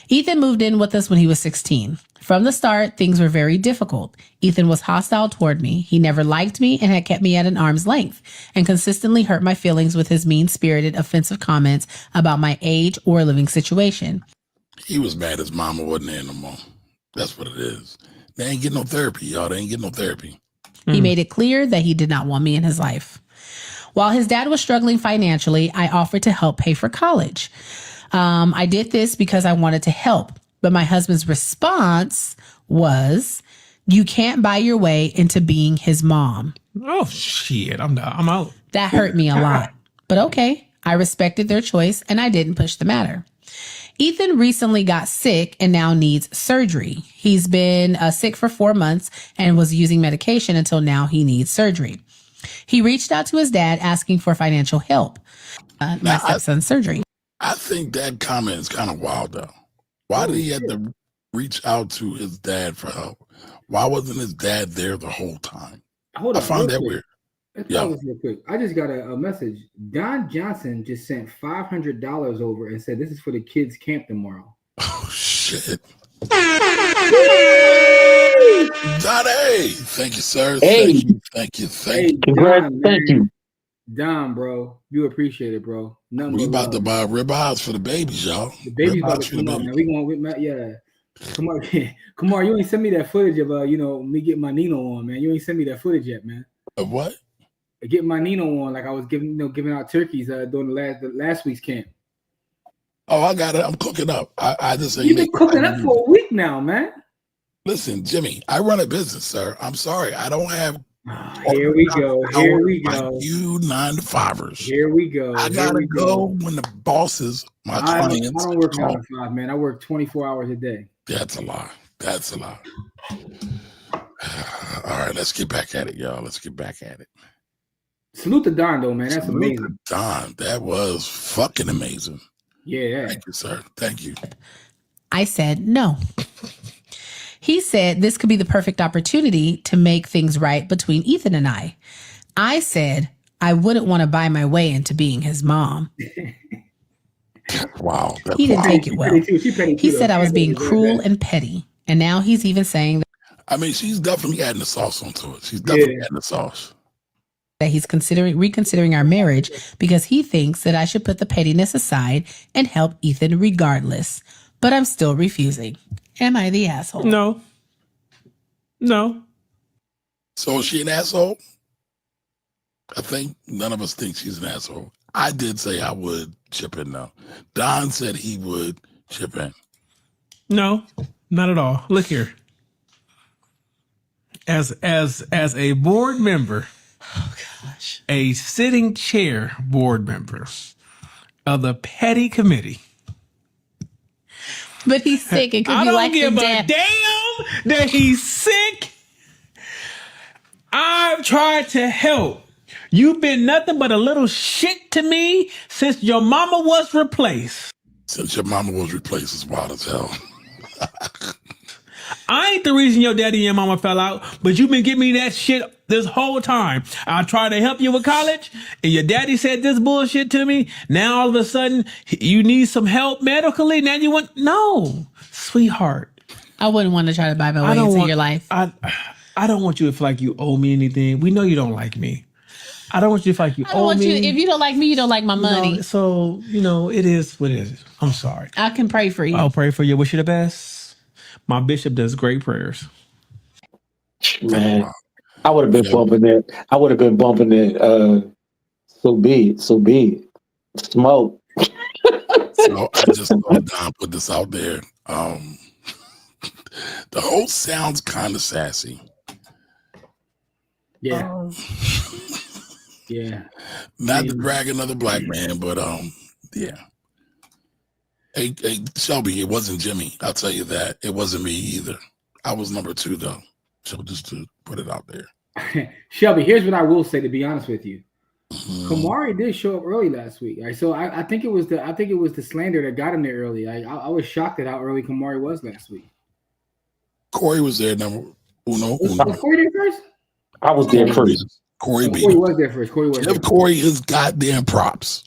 Ethan moved in with us when he was 16. From the start, things were very difficult. Ethan was hostile toward me. He never liked me and had kept me at an arm's length and consistently hurt my feelings with his mean-spirited, offensive comments about my age or living situation. He was mad his mama wasn't there no more. That's what it is. They ain't getting no therapy, y'all. They ain't getting no therapy. He made it clear that he did not want me in his life. While his dad was struggling financially, I offered to help pay for college. I did this because I wanted to help. But my husband's response was, you can't buy your way into being his mom. Oh, shit. I'm out. That hurt me a lot. But okay, I respected their choice and I didn't push the matter. Ethan recently got sick and now needs surgery. He's been sick for 4 months and was using medication until now he needs surgery. He reached out to his dad asking for financial help. My stepson's surgery. I think that comment is kind of wild, though. Why did he have to reach out to his dad for help? Why wasn't his dad there the whole time? Hold on, I find that weird. Real quick. I just got a message. Don Johnson just sent $500 over and said this is for the kids' camp tomorrow. Oh shit! Donnie, thank you, sir. Hey, thank you. Don, thank you, Don, bro. You appreciate it, bro. We about to buy ribeyes for the babies, y'all. The baby's about to come out, man. Come on, you ain't send me that footage of me getting my Nino on, man. You ain't send me that footage yet, man. Of what? Getting my Nino on, like I was giving out turkeys during the last week's camp. Oh, I got it. I'm cooking up. I just ain't. You've been cooking up for a week now, man. Listen, Jimmy, I run a business, sir. I'm sorry, I don't have. Here we go. Here we go. Like you 9-to-5ers. Here we go. I gotta go when the bosses, my clients. I don't work 9 to 5, man. I work 24 hours a day. That's a lie. That's a lie. All right, let's get back at it, y'all. Let's get back at it. Salute to Don, though, man. That's amazing. Don, that was fucking amazing. Yeah. Thank you, sir. Thank you. I said no. He said this could be the perfect opportunity to make things right between Ethan and I. I said I wouldn't want to buy my way into being his mom. Wow. He didn't take it well. He said I was being cruel and petty. And now he's even saying that. I mean, she's definitely adding the sauce onto it. She's definitely adding the sauce. That he's reconsidering our marriage because he thinks that I should put the pettiness aside and help Ethan regardless. But I'm still refusing. Am I the asshole? No. So is she an asshole? I think none of us think she's an asshole. I did say I would chip in though. Don said he would chip in. No, not at all. Look here. As a board member, a sitting chair board member of the petty committee. But he's sick. It could be like I don't give a damn that he's sick. I've tried to help. You've been nothing but a little shit to me since your mama was replaced. Since your mama was replaced is wild as hell. I ain't the reason your daddy and your mama fell out, but you've been giving me that shit this whole time. I tried to help you with college, and your daddy said this bullshit to me. Now all of a sudden, you need some help medically. Now you want... No, sweetheart. I wouldn't want to try to buy my way into your life. I don't want you to feel like you owe me anything. We know you don't like me. I don't want you to feel like you owe me. If you don't like me, you don't like my money. So, it is what it is. I'm sorry. I can pray for you. I'll pray for you. Wish you the best. My bishop does great prayers. Man, I would have been bumping that. I would have been bumping it. So be it. Smoke. So I just thought Don put this out there. The host sounds kind of sassy. Yeah. Yeah. Not to brag another black man, but yeah. Hey, Shelby, it wasn't Jimmy. I'll tell you that. It wasn't me either. I was number 2 though. So just to put it out there. Shelby, here's what I will say, to be honest with you. Kamari did show up early last week. Right? So I think it was the slander that got him there early. I was shocked at how early Kamari was last week. Corey was there number uno. Was Corey there first? I was there first. Corey was there first. Give Corey his goddamn props.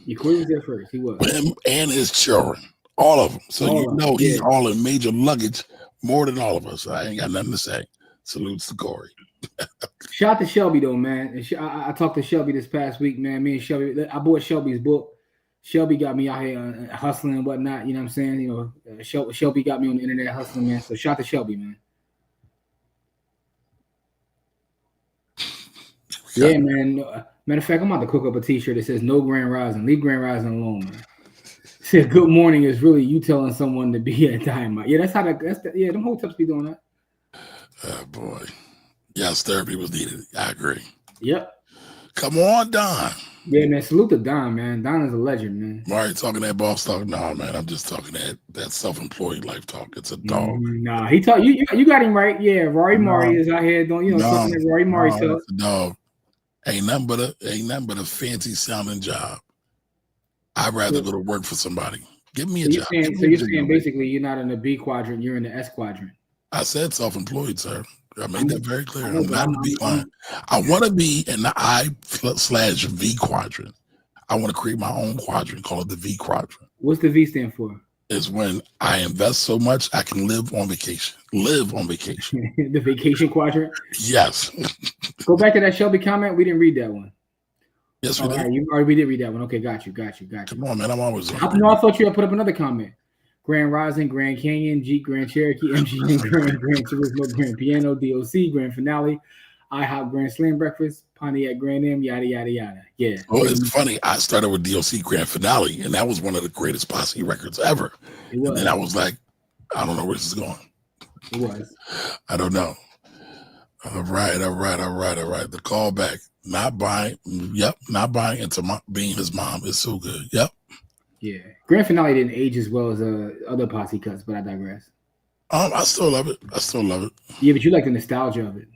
Yeah, Corey was there first. He was. Him and his children. All of them. So he's all in major luggage more than all of us. I ain't got nothing to say. Salutes to Corey. Shout out to Shelby though, man. I talked to Shelby this past week, man. Me and Shelby, I bought Shelby's book. Shelby got me out here hustling and whatnot. You know what I'm saying? Shelby got me on the internet hustling, man. So shout out to Shelby, man. Yeah, man. Matter of fact, I'm about to cook up a T-shirt that says "No Grand Rising." Leave Grand Rising alone, man. Says "Good morning" is really you telling someone to be at time. Yeah, that's how them hotels be doing that. Oh boy, yes, therapy was needed. I agree. Yep. Come on, Don. Yeah, man. Salute to Don, man. Don is a legend, man. Why are you talking that boss talk? No, man. I'm just talking that self-employed life talk. It's a dog. Nah, he talk. You got him right. Yeah, Rory Murray is out here doing something that Rory Murray said. It's a dog. Ain't nothing but a fancy sounding job. I'd rather go to work for somebody. Give me a job. You're saying basically you're not in the B quadrant, you're in the S quadrant. I said self-employed, sir. I made that very clear. I'm not in the B quadrant. I want to be in the I/V quadrant. I want to create my own quadrant, call it the V quadrant. What's the V stand for? Is when I invest so much I can live on vacation. The vacation quadrant? Yes. Go back to that Shelby comment. We didn't read that one. Yes, we did. We did read that one. Okay, got you. Come on, man. I'm always on. I thought you had put up another comment. Grand Rising, Grand Canyon, Jeep, Grand Cherokee, MG, Grand Turismo, Grand Piano, DOC, Grand Finale. IHOP Grand Slam breakfast, Pontiac Grand Am, yada yada yada. Yeah. Well, it's funny. I started with DOC Grand Finale, and that was one of the greatest posse records ever. It was. And then I was like, I don't know where this is going. It was. I don't know. All right. The callback. Not buying. Yep. Not buying into being his mom is so good. Yep. Yeah. Grand Finale didn't age as well as other posse cuts, but I digress. I still love it. Yeah, but you like the nostalgia of it.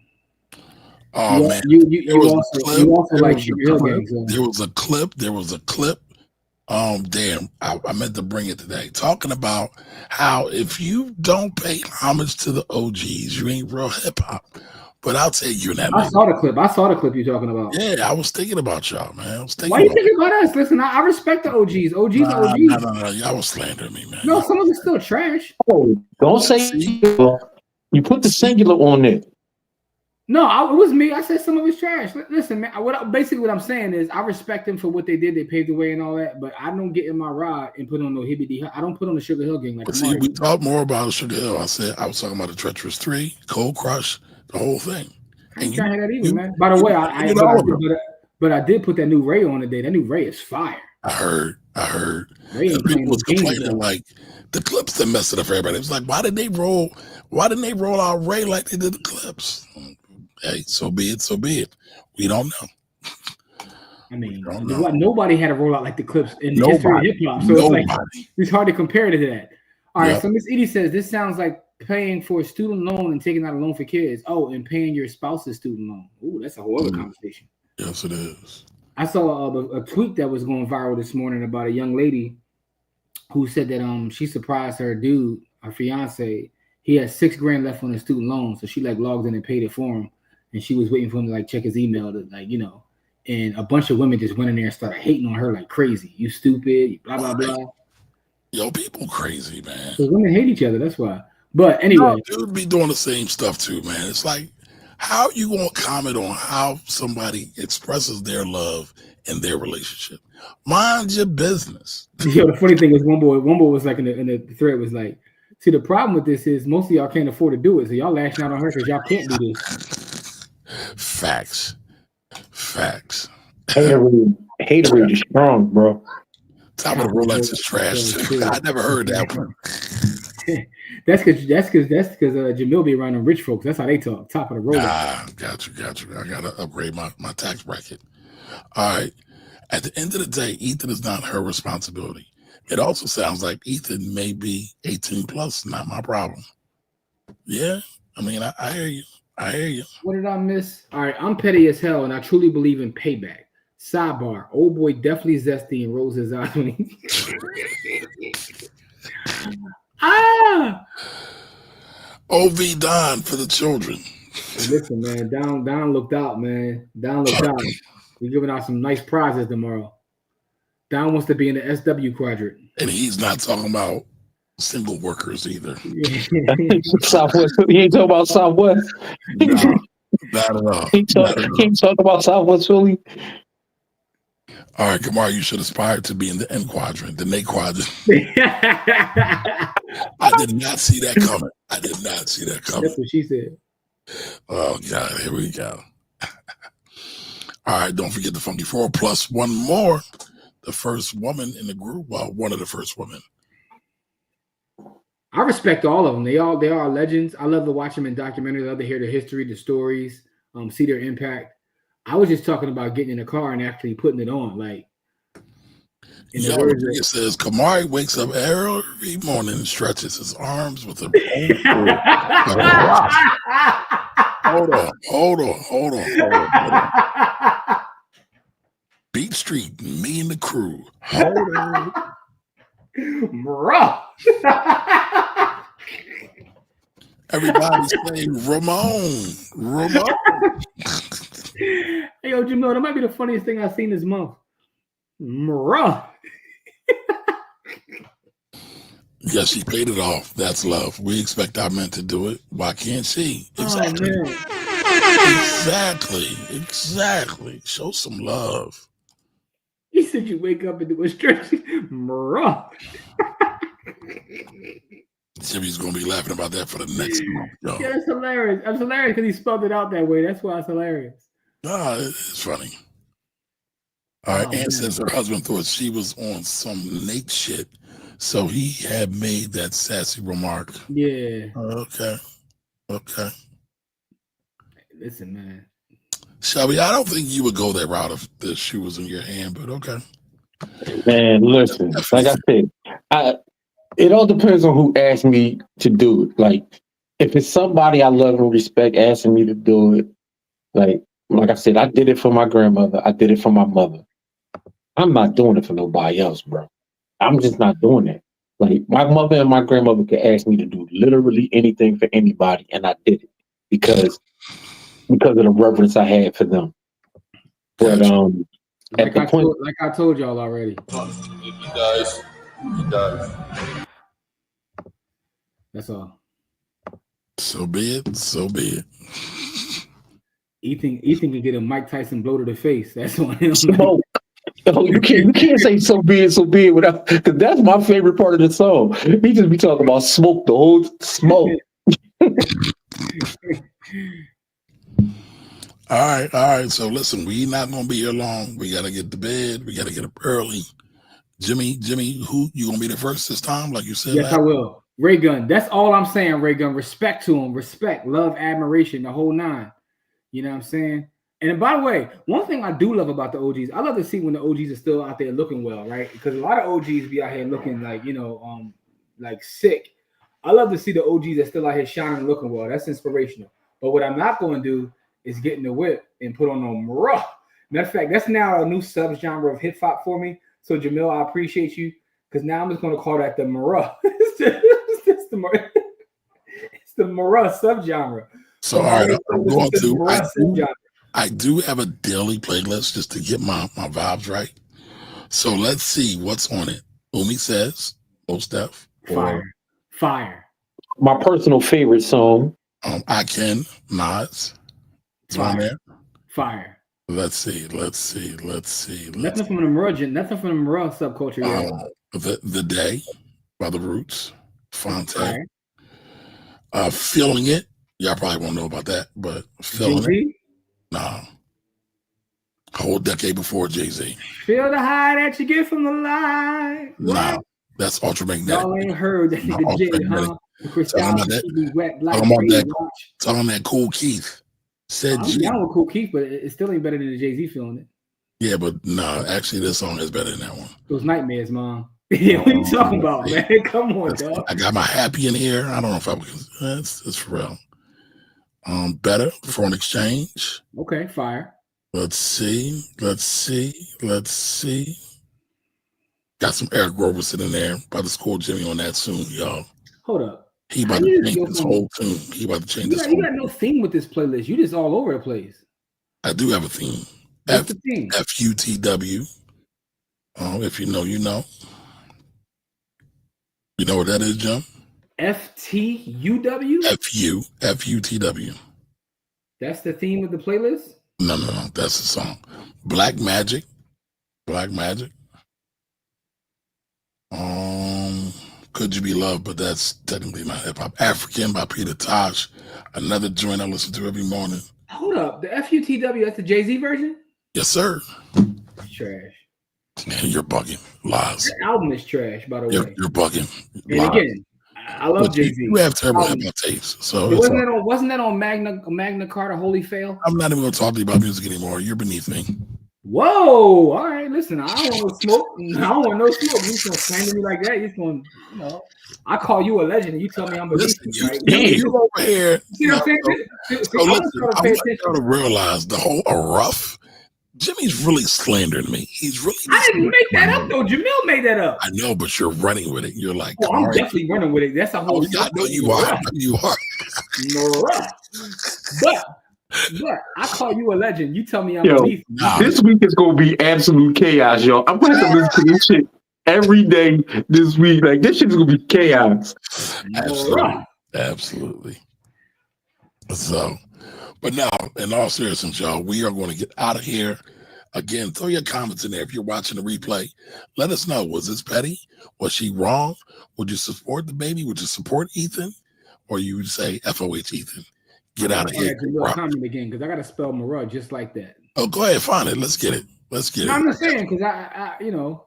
Oh man. You also like Sugar Hill Gang. So. There was a clip. Damn, I meant to bring it today. Talking about how if you don't pay homage to the OGs, you ain't real hip hop. But I'll take you in that. I saw the clip you're talking about. Yeah, I was thinking about y'all, man. Why you thinking about us? Listen, I respect the OGs. OGs. No. Y'all was slandering me, man. No, some of it's still trash. Oh, don't say you put the singular on it. No, it was me. I said some of it's trash. Listen, man. What I'm saying is, I respect them for what they did. They paved the way and all that. But I don't get in my ride and put on no hibbity. I don't put on the Sugar Hill Gang like. But see, we talked more about Sugar Hill. I was talking about the Treacherous 3, Cold Crush, the whole thing. I ain't trying to hear that either, man. By the way, I did put that new Ray on today. That new Ray is fire. I heard. People was complaining like the clips that messed it up for everybody. It was like, why didn't they roll out Ray like they did the clips? Hey, so be it. We don't know. I mean, nobody had a rollout like the clips in the history of hip hop. So it's hard to compare to that. All right, so Miss Edie says this sounds like paying for a student loan and taking out a loan for kids. Oh, and paying your spouse's student loan. Ooh, that's a whole other conversation. Yes, it is. I saw a tweet that was going viral this morning about a young lady who said that she surprised her dude, her fiance. He had $6,000 left on his student loan, so she logged in and paid it for him, and she was waiting for him to check his email to and a bunch of women just went in there and started hating on her like crazy. You stupid, blah blah blah. Yo, people crazy, man. Because women hate each other. That's why. But anyway, dude be doing the same stuff too, man. It's like, how you gonna comment on how somebody expresses their love in their relationship? Mind your business. Yo, the funny thing is, one boy was like in the thread was like, see, the problem with this is most of y'all can't afford to do it, so y'all lashing out on her because y'all can't do this. Facts. Haterade is strong, bro. Top of the Rolex is trash. I never heard that one. That's because Jamil be around them rich folks. That's how they talk. Top of the Rolex. Got you. I gotta upgrade my tax bracket. All right. At the end of the day, Ethan is not her responsibility. It also sounds like Ethan may be 18 plus, not my problem. Yeah, I mean, I hear you. What did I miss? All right, I'm petty as hell, and I truly believe in payback. Sidebar: old boy definitely zesty and rolls his eyes when he. OV Don for the children. Listen, man, Don looked out, man. Don looked out. We're giving out some nice prizes tomorrow. Don wants to be in the SW quadrant. And he's not talking about single workers either. Southwest. He ain't talking about Southwest. No, not at all. He ain't talking about Southwest Philly. All right, Kamar, you should aspire to be in the N quadrant, the Nate quadrant. I did not see that coming. That's what she said. Oh, God, here we go. All right, don't forget the Funky Four plus one more. The first woman in the group. Well, one of the first women. I respect all of them. They are legends. I love to watch them in documentaries. I love to hear their history, the stories, see their impact. I was just talking about getting in a car and actually putting it on. Like, it says Kamari wakes up every morning and stretches his arms with a Hold on. Beat Street, me and the crew. Hold on. Bruh. Everybody say Ramon. Hey, yo, Jamil, that might be the funniest thing I've seen this month. Bruh. Yes, she paid it off. That's love. We expect our men to do it. Why can't she? Exactly. Oh, Exactly. Show some love. He said you wake up and do a stretch. Bruh. Jimmy's gonna be laughing about that for the next month. Yo. Yeah, that's hilarious. That's hilarious because he spelled it out that way. That's why it's hilarious. Nah, it's funny. All right, Ann says her husband thought she was on some Nate shit, so he had made that sassy remark. Yeah. Okay. Listen, man. Shelby, I don't think you would go that route if the shoe was in your hand, but okay. Man, listen, like I said, it all depends on who asked me to do it. Like, if it's somebody I love and respect asking me to do it, like I said, I did it for my grandmother. I did it for my mother. I'm not doing it for nobody else, bro. I'm just not doing it. Like, my mother and my grandmother could ask me to do literally anything for anybody, and I did it because of the reverence I had for them. But like I told y'all already. He does. That's all. So be it. Ethan can get a Mike Tyson blow to the face. That's on him. Smoke. Oh, you can't say so be it without, because that's my favorite part of the song. He just be talking about smoke, the whole smoke. All right. So listen, we not gonna be here long. We gotta get to bed. We gotta get up early. Jimmy, who you gonna be the first this time? Like you said. Yes, I will. Ray Gun. That's all I'm saying. Ray Gun. Respect to him. Respect, love, admiration, the whole nine. You know what I'm saying? And by the way, one thing I do love about the OGs, I love to see when the OGs are still out there looking well, right? Because a lot of OGs be out here looking like, like sick. I love to see the OGs that still out here shining and looking well. That's inspirational. But what I'm not going to do is get in the whip and put on them raw. Matter of fact, that's now a new subgenre of hip hop for me. So Jamil, I appreciate you because now I'm just going to call that the Marah. It's the Marah subgenre. So all right, I'm going to. I do have a daily playlist just to get my vibes right. So let's see what's on it. Umi says, Most Def. Fire. My personal favorite song. I Can, Nas. Fire. Let's see. Nothing from the Marah subculture yet. The Day by The Roots. Fonte. Feeling It. Y'all probably won't know about that, but Feeling It. Nah. A whole decade before Jay-Z. Feel the high that you get from the light. Nah, that's Ultramagnetic. Y'all ain't heard that nigga Jay, huh? Talking about that Cool Keith. I'm down with Cool Keith, but it still ain't better than the Jay-Z Feeling It. Yeah, but nah, actually this song is better than that one. Those nightmares, Mom. Yeah, what you talking about, man? Come on, dog. I got my Happy in here. I don't know if I was. It's for real. Better Foreign Exchange. Okay, fire. Let's see. Got some Eric Roberson in there. About to score Jimmy on that soon, y'all. Hold up. He about to change this whole tune. He about to change this. You got no theme with this playlist. You just all over the place. I do have a theme. What's the theme? FUTW. If you know, you know. You know what that is, Jim? FTUW? FUTW. That's the theme of the playlist? No. That's the song. Black Magic. Could You Be Loved, but that's technically not hip hop. African by Peter Tosh. Another joint I listen to every morning. Hold up. The FUTW, that's the Jay-Z version? Yes, sir. It's trash. Man, you're bugging. Lies. The album is trash, by the way. You're bugging. And lies. Again, I love Jay-Z. You have terrible hip hop taste. So wasn't that on Magna Carta Holy Fail? I'm not even going to talk to you about music anymore. You're beneath me. Whoa! All right, listen. I don't want no smoke. I don't want no smoke. You just gonna slander me like that? You just gonna, I call you a legend, and you tell me I'm a beast. Right? You over here. See what I'm saying? So listen, I want you to realize the whole rough. Jimmy's really slandering me. He's really. I didn't make that up though. Jamil made that up. I know, but you're running with it. You're like, I'm definitely running with it. That's a whole. I know you are. You are. But I call you a legend. You tell me I'm a beast. This week is gonna be absolute chaos, y'all. I'm gonna have to listen to this shit every day this week. Like, this shit is gonna be chaos. Absolutely. So, but now, in all seriousness, y'all, we are going to get out of here. Again, throw your comments in there if you're watching the replay. Let us know. Was this petty? Was she wrong? Would you support the baby? Would you support Ethan? Or you would say, FOH Ethan, get out of here. Comment again, because I got to spell Mara just like that. Oh, go ahead. Find it. Let's get it. I'm just saying, because I, you know.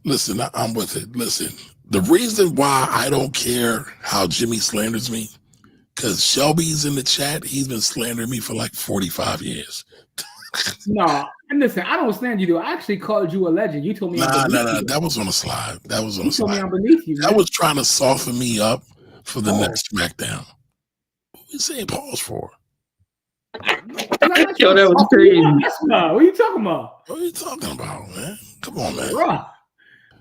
Listen, I'm with it. Listen, the reason why I don't care how Jimmy slanders me, because Shelby's in the chat. He's been slandering me for like 45 years. No, and listen, I don't slander you, though. I actually called you a legend. You told me No. That was on a slide. That was on a slide. You told me I'm beneath you. That was trying to soften me up for the next SmackDown. What are you saying pause for? Yo, that was crazy. What are you talking about? What are you talking about, man? Come on, man.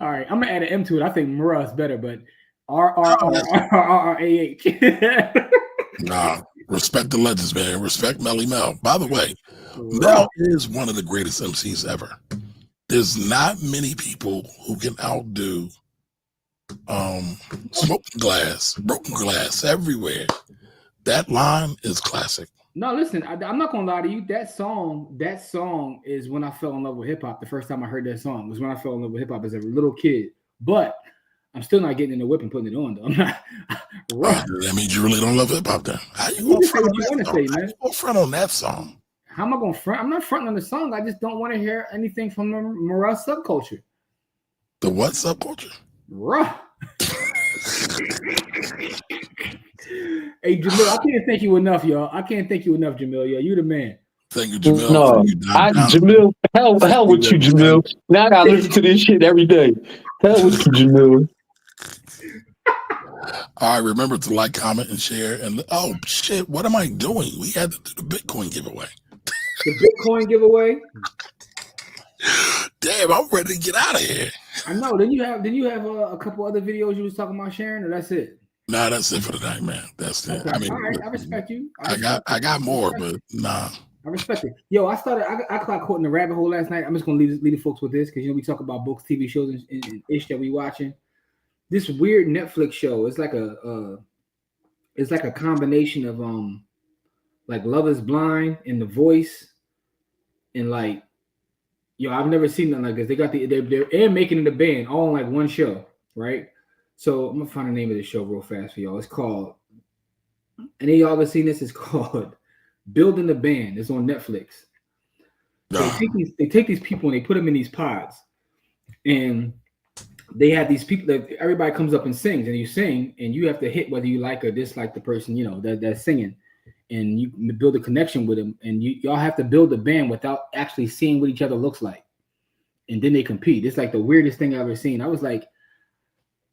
All right, I'm gonna add an M to it. I think Mara is better, but RRRRRAH. Nah, respect the legends, man. Respect Melly Mel. By the way, Mel is one of the greatest MCs ever. There's not many people who can outdo smoking glass, broken glass everywhere. That line is classic. No, listen, I'm not gonna lie to you. That song is when I fell in love with hip hop. The first time I heard that song was when I fell in love with hip hop as a little kid. But I'm still not getting in the whip and putting it on, though. I'm not. That means you really don't love hip hop, then. How you gonna front on that song? How am I gonna front? I'm not fronting on the song. I just don't want to hear anything from the Mara subculture. The what subculture? Ruh. Hey, Jamil, I can't thank you enough, y'all. I can't thank you enough, Jamil. Yo, you the man. Thank you, Jamil. No, Jamil, hell with you, Jamil. Now I gotta listen to this shit every day. Hell with you, Jamil. All right, remember to like, comment, and share. And oh shit, what am I doing? We had to do the Bitcoin giveaway. The Bitcoin giveaway. Damn, I'm ready to get out of here. I know. Did you have a couple other videos you was talking about sharing, or that's it? Nah, that's it for the night, man. That's it. Okay. I mean, all right, I respect you. I got more, but nah. I respect it. Yo, I got caught in the rabbit hole last night. I'm just gonna leave the folks with this because we talk about books, TV shows, and ish that we watching. This weird Netflix show. It's like a combination of like Love Is Blind and The Voice, and like, yo, I've never seen nothing like this. They got they're making it a band all in like one show, right? So I'm gonna find the name of the show real fast for y'all. It's called, any of y'all ever seen this? It's called Building the Band. It's on Netflix. So they take these people and they put them in these pods, and they have these people that everybody comes up and sings, and you sing, and you have to hit whether you like or dislike the person, that's singing, and you build a connection with them, and y'all have to build a band without actually seeing what each other looks like, and then they compete. It's like the weirdest thing I've ever seen. I was like,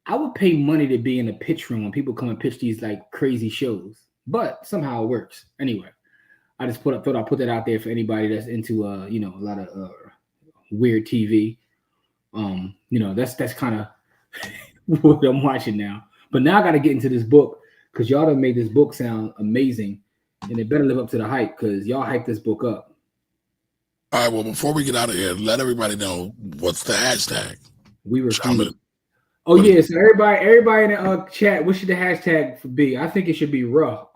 I would pay money to be in a pitch room when people come and pitch these like crazy shows, but somehow it works. Anyway, I just thought I'd put that out there for anybody that's into a lot of weird TV. That's kind of what I'm watching now. But now I got to get into this book because y'all done made this book sound amazing, and it better live up to the hype because y'all hyped this book up. All right. Well, before we get out of here, let everybody know what's the hashtag. We were. Oh yeah, so everybody in the chat, what should the hashtag be? I think it should be RUH.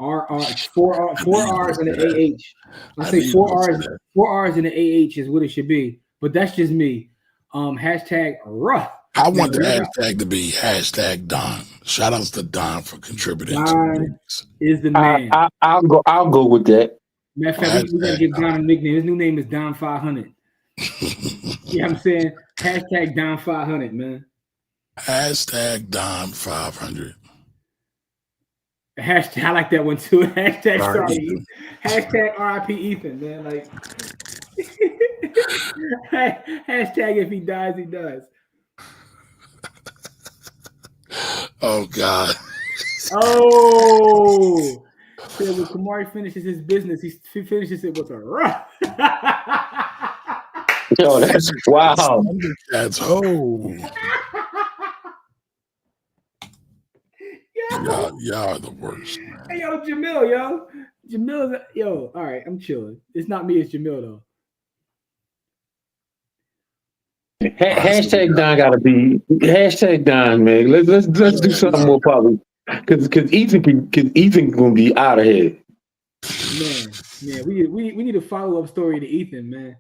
Four R's and an AH. I think four R's and an AH is what it should be. But that's just me. Hashtag RUH. I want the hashtag to be hashtag Don. Shout outs to Don for contributing. Don is the man. I'll go with that. Matter of fact, we gotta give Don a nickname. His new name is Don 500. You know what I'm saying? Hashtag Don 500, man. Hashtag Don 500. Hashtag, I like that one too. Hashtag sorry. Hashtag RIP Ethan, man. Like hashtag if he dies, he dies. Oh God. Oh. So when Kamari finishes his business, he finishes it with a RUH. Yo, that's wow. That's Y'all are the worst, man. Hey, yo, Jamil, yo. All right, I'm chilling. It's not me, it's Jamil, though. Hashtag Don gotta be hashtag Don, man. Let's do something more public, because Ethan gonna be out of here. Man, we need a follow-up story to Ethan, man.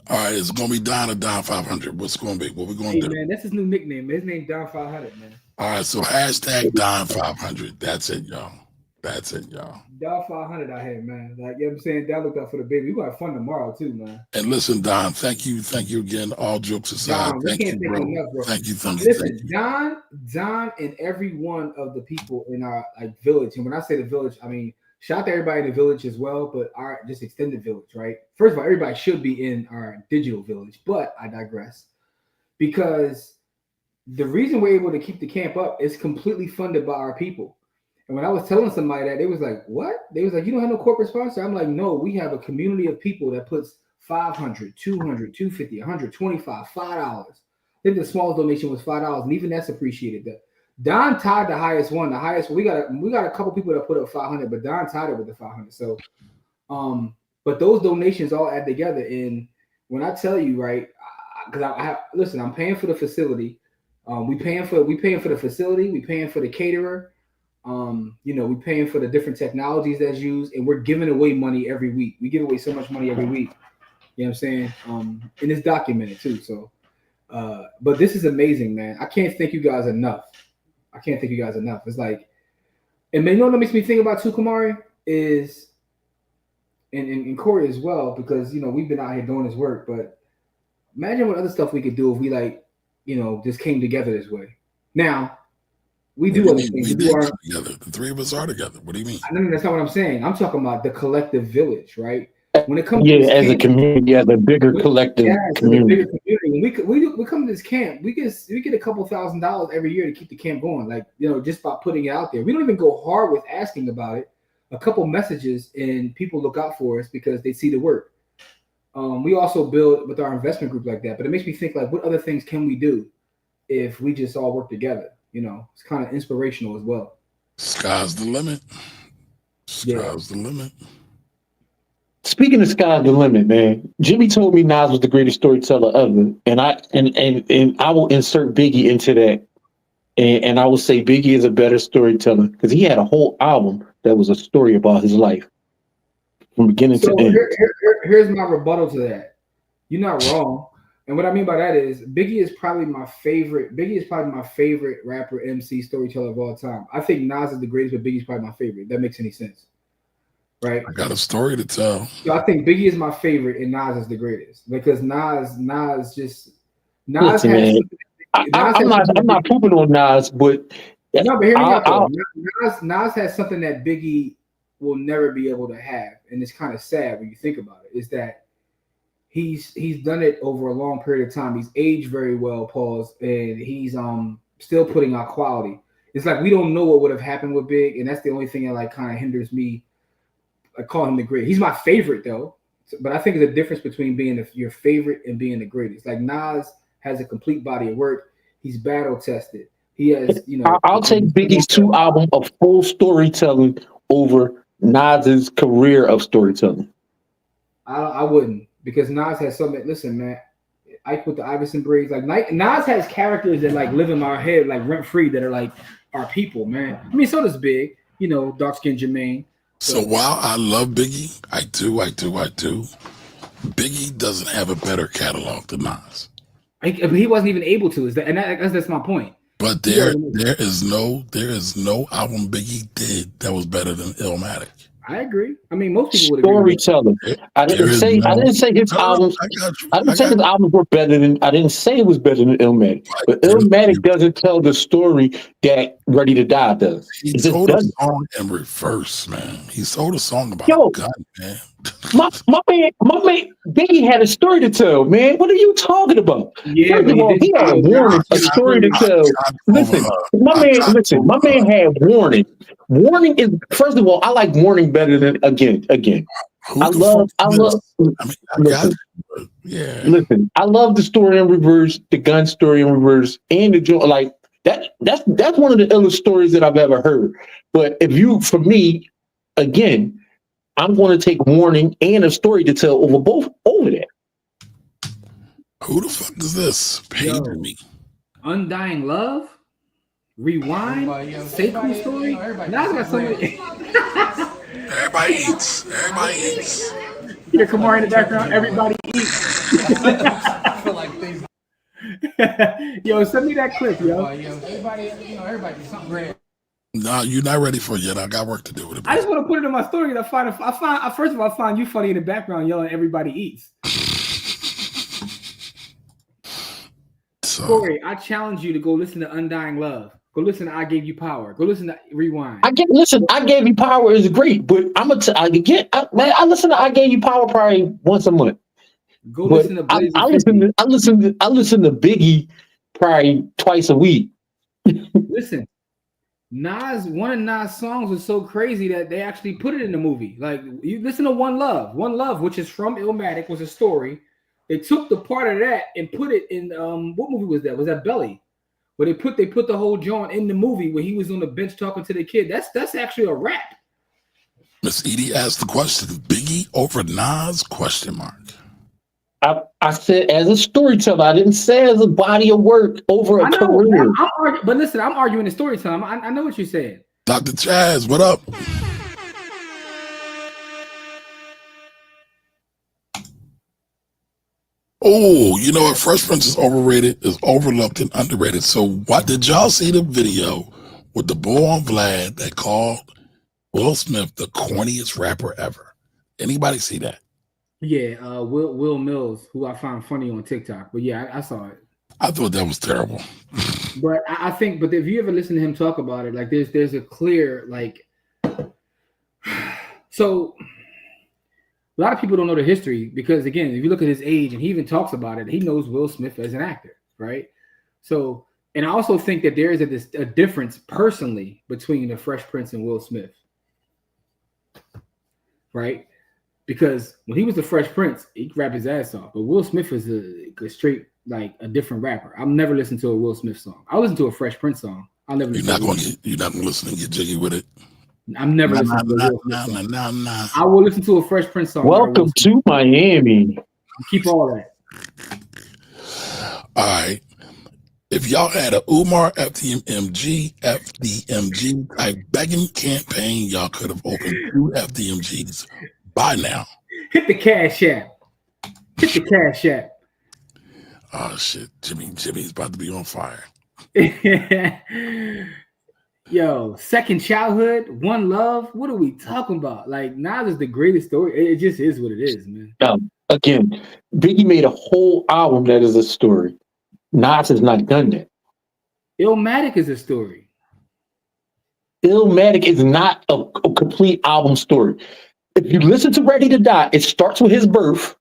All right, it's gonna be Don or Don 500. What's gonna be? What we gonna do? Man, that's his new nickname. His name Don 500, man. All right, so hashtag Don 500. That's it, y'all. That's it, y'all. Don 500 out here, man. Like, you know what I'm saying? Don looked out for the baby. We gonna have fun tomorrow too, man. And listen, Don, thank you again. All jokes aside, Don, thank you, bro. Thank you. Listen, Don, and every one of the people in our village. And when I say the village, I mean shout out to everybody in the village as well, but our just extended village, right? First of all, everybody should be in our digital village, but I digress. Because the reason we're able to keep the camp up is completely funded by our people. And when I was telling somebody that, they was like, what? They was like, you don't have no corporate sponsor? I'm like, no, we have a community of people that puts $500, $200, $250, $125, $5. I think the smallest donation was $5, and even that's appreciated. Don tied the highest one. The highest, we got a couple people that put up 500, but Don tied it with the 500. So, but those donations all add together. And when I tell you, right, because listen, I'm paying for the facility. We paying for the facility. We paying for the caterer. We paying for the different technologies that's used, and we're giving away money every week. We give away so much money every week. You know what I'm saying? And it's documented too. So, but this is amazing, man. I can't thank you guys enough. It's like, and you know what makes me think about too, Kamari, is, and Corey as well, because we've been out here doing this work. But imagine what other stuff we could do if we just came together this way. Now. We do other things. Together. The three of us are together. What do you mean? No, that's not what I'm saying. I'm talking about the collective village, right? When it comes to as camp, a community, as a bigger collective community. When we come to this camp, we get a couple $1,000s every year to keep the camp going. Just by putting it out there. We don't even go hard with asking about it. A couple messages and people look out for us because they see the work. We also build with our investment group like that. But it makes me think what other things can we do if we just all work together? It's kind of inspirational as well. Sky's the limit. Sky's the limit. Speaking of sky's the limit, man, Jimmy told me Nas was the greatest storyteller ever, and I will insert Biggie into that, and I will say Biggie is a better storyteller because he had a whole album that was a story about his life from beginning to end. Here's my rebuttal to that. You're not wrong. And what I mean by that is Biggie is probably my favorite rapper, MC, storyteller of all time. I think Nas is the greatest, but Biggie's probably my favorite. If that makes any sense. Right? I got a story to tell. So I think Biggie is my favorite and Nas is the greatest. Because Nas Listen, I'm not pooping on Nas, but no, but hear me out. Nas has something that Biggie will never be able to have, and it's kind of sad when you think about it, is that he's done it over a long period of time. He's aged very well, pause, and he's still putting out quality. It's like we don't know what would have happened with Big, and that's the only thing that kind of hinders me. I call him the great. He's my favorite though, but I think there's a difference between being your favorite and being the greatest. Like Nas has a complete body of work. He's battle tested. He has, I'll take Biggie's 2 albums of full storytelling over Nas's career of storytelling. I wouldn't. Because Nas has something. Listen, man, Ike with the Iverson braids. Nas has characters that live in my head rent free that are our people, man. I mean, so does Big, dark skinned Jermaine. So while I love Biggie, I do. Biggie doesn't have a better catalog than Nas. He wasn't even able to. That's my point. But there is no album Biggie did that was better than Illmatic. I agree. I mean, most people would agree. Storytelling. I didn't say his albums. I didn't say his albums were better than. I didn't say it was better than Illmatic. But Illmatic doesn't tell the story that Ready to Die does. He told a song in reverse, man. He told a song about a gun, man. My man, Biggie had a story to tell, man. What are you talking about? Yeah, First of all, he had Warning, a story to tell. Listen, my man had Warning. Warning is, first of all, I like Warning better than Again. Listen, I love the story in reverse, the gun story in reverse, and the joint. That's one of the illest stories that I've ever heard. But for me, again, I'm going to take Warning and a story to tell over that. Who the fuck is this? Paging me. Undying Love? Rewind? Sekou story? Now I got somebody. Everybody eats. Here, Kamari in the background. Everybody I feel like things. Yo, send me that clip, yo. Everybody do something great. No, you're not ready for it yet. I got work to do with it. I just want to put it in my story. I find first of all, I find you funny in the background yelling "Everybody eats." So, Corey, I challenge you to go listen to "Undying Love." Go listen to "I Gave You Power." Go listen to "Rewind." I Gave You Power is great, but I listen to "I Gave You Power" probably once a month. Go listen to Blaze. I listen to Biggie probably twice a week. Listen, one of Nas' songs was so crazy that they actually put it in the movie. Like, you listen to One Love, which is from Illmatic, was a story. They took the part of that and put it in what movie was that? Was that Belly? Where they put the whole joint in the movie where he was on the bench talking to the kid. That's actually a rap. Miss Edie asked the question: Biggie over Nas? ? I said as a storyteller. I didn't say as a body of work over a career. But listen, I'm arguing the storytelling. I know what you're saying. Dr. Chaz, what up? Oh, you know what? Fresh Prince is overrated, is overlooked, and underrated. So, what did y'all see the video with the boy on Vlad that called Will Smith the corniest rapper ever? Anybody see that? Yeah, Will Mills, who I find funny on TikTok. But yeah, I saw it. I thought that was terrible. But I think, if you ever listen to him talk about it, like there's a clear like. So a lot of people don't know the history because, again, if you look at his age and he even talks about it, he knows Will Smith as an actor, right? So, and I also think that there is a difference personally between the Fresh Prince and Will Smith, right? Because when he was the Fresh Prince, he could rap his ass off, but Will Smith is a straight, like, a different rapper. I've never listened to a Will Smith song. I'll listen to a Fresh Prince song. I'll never. You're not going to listen and get jiggy with it. I'm never listening to a Will Smith song. I will listen to a Fresh Prince song. Welcome to Miami. Keep all that. All right. If y'all had a Umar FDMG type begging campaign, y'all could have opened 2 FDMGs by now. Hit the Cash App. Oh shit, Jimmy's about to be on fire. Yo, Second Childhood, One Love. What are we talking about? Like, Nas is the greatest story. It just is what it is, man. Again, Biggie made a whole album that is a story. Nas has not done that. Illmatic is a story. Illmatic is not a complete album story. If you listen to Ready to Die, it starts with his birth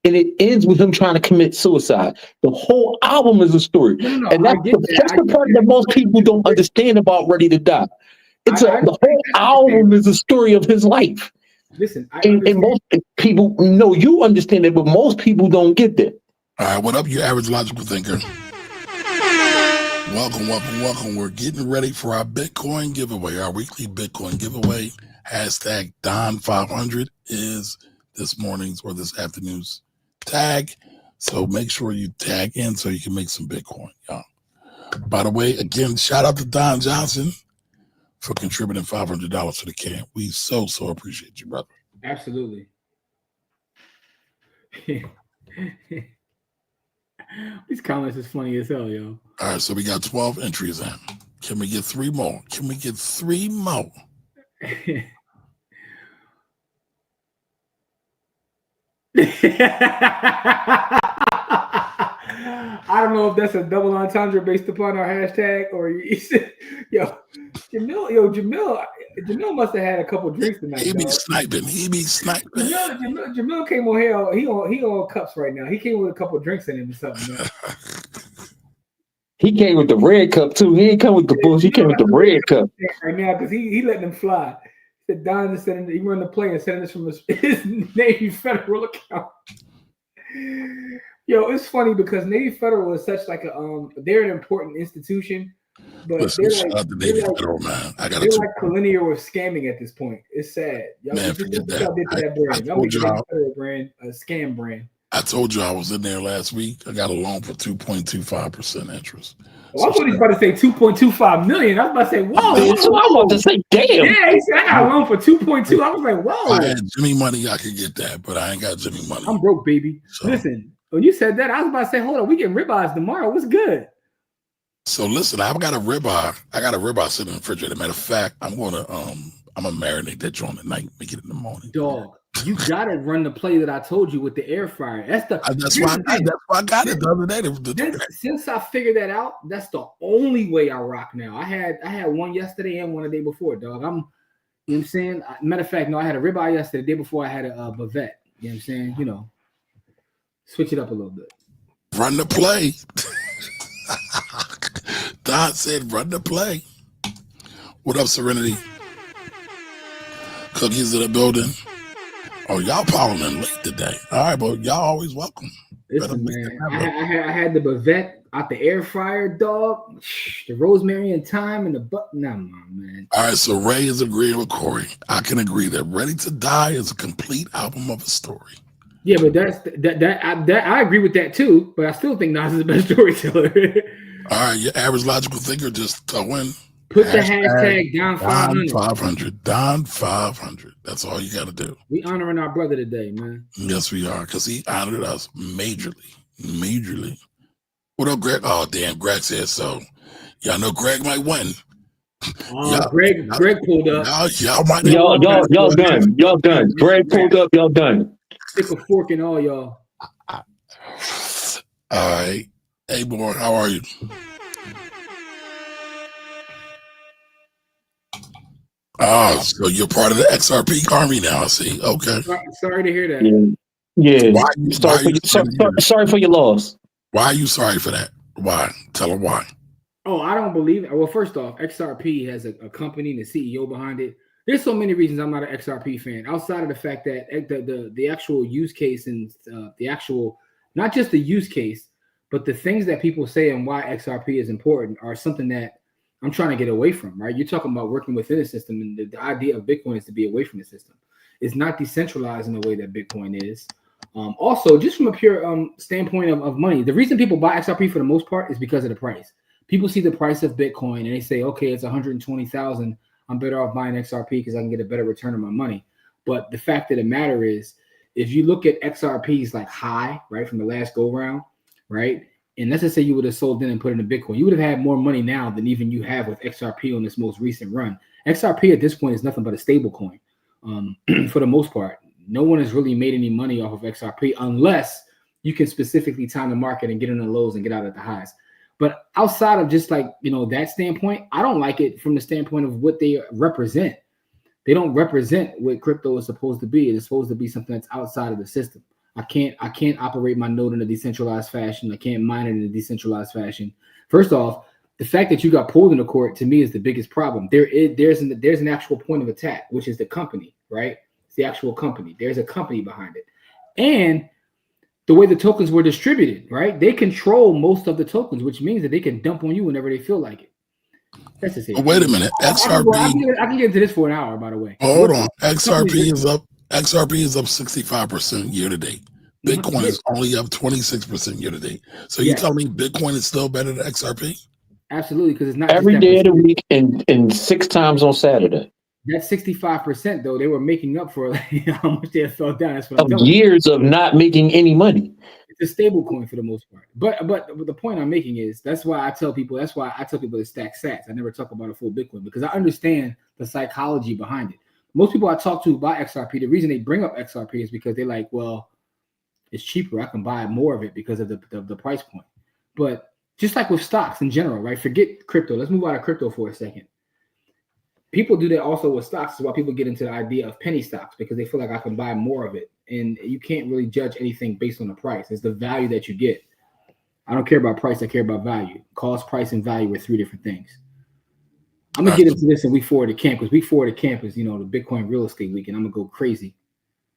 and it ends with him trying to commit suicide. The whole album is a story. No, and that's the part that most people don't understand about Ready to Die. The whole album is a story of his life. Listen, and most people know you understand it, but most people don't get that. All right, what up, you average logical thinker? Welcome. We're getting ready for our Bitcoin giveaway, our weekly Bitcoin giveaway. Hashtag Don500 is this morning's or this afternoon's tag. So make sure you tag in so you can make some Bitcoin, y'all. By the way, again, shout out to Don Johnson for contributing $500 to the camp. We so appreciate you, brother. Absolutely. These comments is funny as hell, yo. All right, so we got 12 entries in. Can we get 3 more? I don't know if that's a double entendre based upon our hashtag or Jamil must have had a couple drinks tonight. He be sniping. Jamil came on here. He on cups right now. He came with a couple drinks in him or something. Man. He came with the red cup too. He ain't come with the bullshit. He came with the red cup right now because he letting them fly. He said Don is sending. He run the play and sending this from his Navy Federal account. Yo, it's funny because Navy Federal is such like they're an important institution, but listen, shout out to Navy Federal, man. They're like Collinear was scamming at this point. It's sad. Y'all man, forget that. Y'all did to that brand. Y'all made the Federal brand a scam brand. I told you I was in there last week. I got a loan for 2.25% interest. Well, I thought he was about to say 2.25 million. I was about to say, whoa. That's what I want to say. Damn. Yeah, he said I got a loan for 2.2. I was like, whoa. If I had Jimmy money, I could get that, but I ain't got Jimmy money. I'm broke, baby. So, listen, when you said that, I was about to say, hold on, we getting ribeyes tomorrow. What's good? So listen, I've got a ribeye. I got a ribeye sitting in the refrigerator. Matter of fact, I'm gonna marinate that joint at night, make it in the morning. Dog, you gotta run the play that I told you with the air fryer. That's why I got it the other day. Since I figured that out, that's the only way I rock now. I had one yesterday and one the day before, dog. You know what I'm saying? Matter of fact, no, I had a ribeye yesterday. The day before I had a bavette. You know what I'm saying? You know, switch it up a little bit. Run the play. Don said, run the play. What up, Serenity? Cookies in the building. Oh, y'all piling in late today. All right, but y'all always welcome. Listen, man, I had the bavette out the air fryer, dog. The rosemary and thyme and the man. All right, so Ray is agreeing with Corey. I can agree that Ready to Die is a complete album of a story. Yeah, but I agree with that too. But I still think Nas is the best storyteller. All right, your average logical thinker just throw in. Put the hashtag down 500. Down 500. Down 500. That's all you got to do. We honoring our brother today, man. Yes, we are, because he honored us majorly. What up, Greg? Oh, damn, Greg said so. Y'all know Greg might win. Greg pulled up. Y'all done. Y'all done. Greg pulled up. Y'all done. Stick a fork in all y'all. All right. Hey, boy, how are you? Oh, so you're part of the XRP army now, I see. Okay. Sorry to hear that. Yeah. Sorry for your loss. Why are you sorry for that? Why? Tell them why. Oh, I don't believe it. Well, first off, XRP has a company and a CEO behind it. There's so many reasons I'm not an XRP fan. Outside of the fact that the actual use case and the actual, not just the use case, but the things that people say and why XRP is important are something that I'm trying to get away from, right? You're talking about working within a system, and the idea of Bitcoin is to be away from the system. It's not decentralized in the way that Bitcoin is. Also, just from a pure standpoint of money, the reason people buy XRP for the most part is because of the price. People see the price of Bitcoin and they say, okay, it's 120,000. I'm better off buying XRP because I can get a better return on my money. But the fact of the matter is, if you look at XRP's like high, right, from the last go round, right? And let's just say you would have sold in and put in a Bitcoin, you would have had more money now than even you have with XRP on this most recent run. XRP at this point is nothing but a stable coin for the most part. No one has really made any money off of XRP unless you can specifically time the market and get in the lows and get out at the highs. But outside of just like, that standpoint, I don't like it from the standpoint of what they represent. They don't represent what crypto is supposed to be. It's supposed to be something that's outside of the system. I can't operate my node in a decentralized fashion. I can't mine it in a decentralized fashion. First off, the fact that you got pulled into court to me is the biggest problem. There's an actual point of attack, which is the company, right? It's the actual company. There's a company behind it. And the way the tokens were distributed, right? They control most of the tokens, which means that they can dump on you whenever they feel like it. That's just it. Oh, wait a minute. XRP. I can get into this for an hour, by the way. Hold on. XRP is up 65% year to date. Bitcoin is only up 26% year to date. So you tell me Bitcoin is still better than XRP? Absolutely, because it's not every day of the week and 6 times on Saturday. That 65%, though, they were making up for how much they had fell down. That's what I'm telling you. Years of not making any money. It's a stable coin for the most part. But the point I'm making is that's why I tell people to stack sats. I never talk about a full Bitcoin because I understand the psychology behind it. Most people I talk to buy XRP, the reason they bring up XRP is because they're like, well, it's cheaper. I can buy more of it because of the price point. But just like with stocks in general, right? Forget crypto. Let's move out of crypto for a second. People do that also with stocks. Is why people get into the idea of penny stocks because they feel like I can buy more of it. And you can't really judge anything based on the price. It's the value that you get. I don't care about price. I care about value. Cost, price, and value are 3 different things. I'm going to get into this in week 4 of the camp because week 4 of the camp is, the Bitcoin real estate week, and I'm going to go crazy.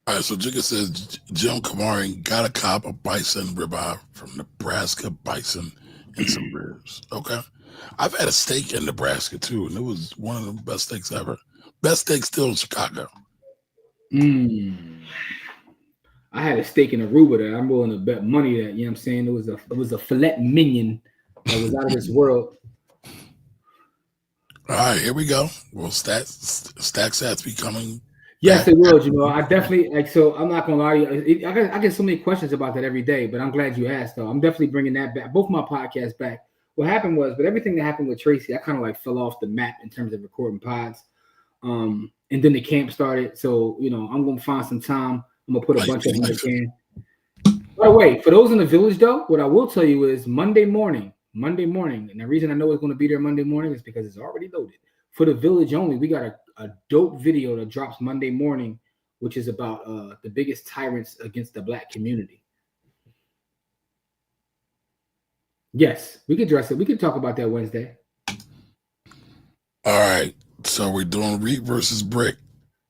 All right, so Jigga says Jim Kamari got a cop of bison ribeye from Nebraska bison and some ribs. Okay. I've had a steak in Nebraska too, and it was one of the best steaks ever. Best steak still in Chicago. I I had a stake in Aruba that I'm willing to bet money that, you know what I'm saying? It was a filet minion that was out of this world. All right, here we go. Well, stack stats becoming. Yes, it will. You know, I definitely like. So I'm not gonna lie to you. I get so many questions about that every day, but I'm glad you asked. Though I'm definitely bringing that back. Both my podcasts back. What happened was, but everything that happened with Tracy, I kind of like fell off the map in terms of recording pods. And then the camp started. So you know, I'm gonna find some time. I'm gonna put a bunch of them in the can. By the way, for those in the village, though, what I will tell you is Monday morning, and the reason I know it's going to be there Monday morning is because it's already loaded. For the village only, we got a dope video that drops Monday morning, which is about the biggest tyrants against the Black community. Yes, we could address it. We could talk about that Wednesday. All right, so we're doing REIT versus Brick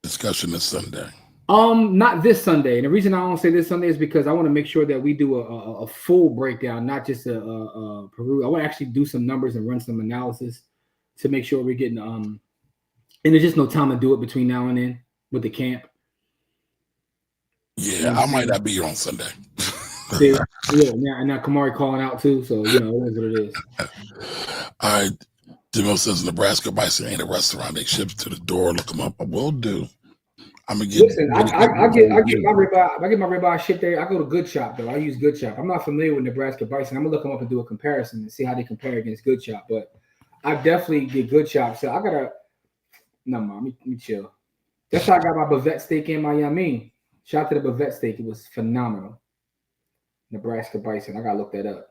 discussion this Sunday. Not this Sunday. And the reason I don't say this Sunday is because I want to make sure that we do a full breakdown, not just a Peru. I want to actually do some numbers and run some analysis to make sure we're getting and there's just no time to do it between now and then with the camp. Yeah, I might not be here on Sunday. Yeah, now Kamari calling out too, so you know it is what it is. All right, Jamil says Nebraska Bison ain't a restaurant. They ship to the door. Look them up. I will do. I'm gonna get. Listen, I get my ribeye. I get my ribeye shipped there. I go to Good Shop though. I use Good Shop. I'm not familiar with Nebraska Bison. I'm gonna look them up and do a comparison and see how they compare against Good Shop. But I definitely get Good Shop. So I gotta. No, mom, let me chill. That's how I got my bavette steak in Miami. Shout out to the bavette steak. It was phenomenal. Nebraska Bison. I gotta look that up.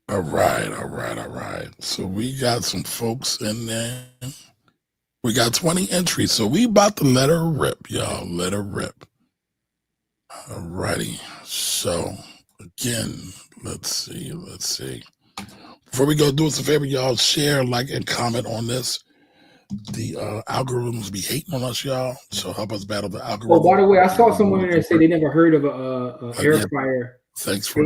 All right. So we got some folks in there. We got 20 entries, so we about to let her rip, y'all. Let her rip. All righty. So, again, let's see. Before we go, do us a favor, y'all. Share, like, and comment on this. The algorithms be hating on us, y'all. So help us battle the algorithm. Oh, by the way, I saw someone in there say they never heard of a air fryer. Thanks for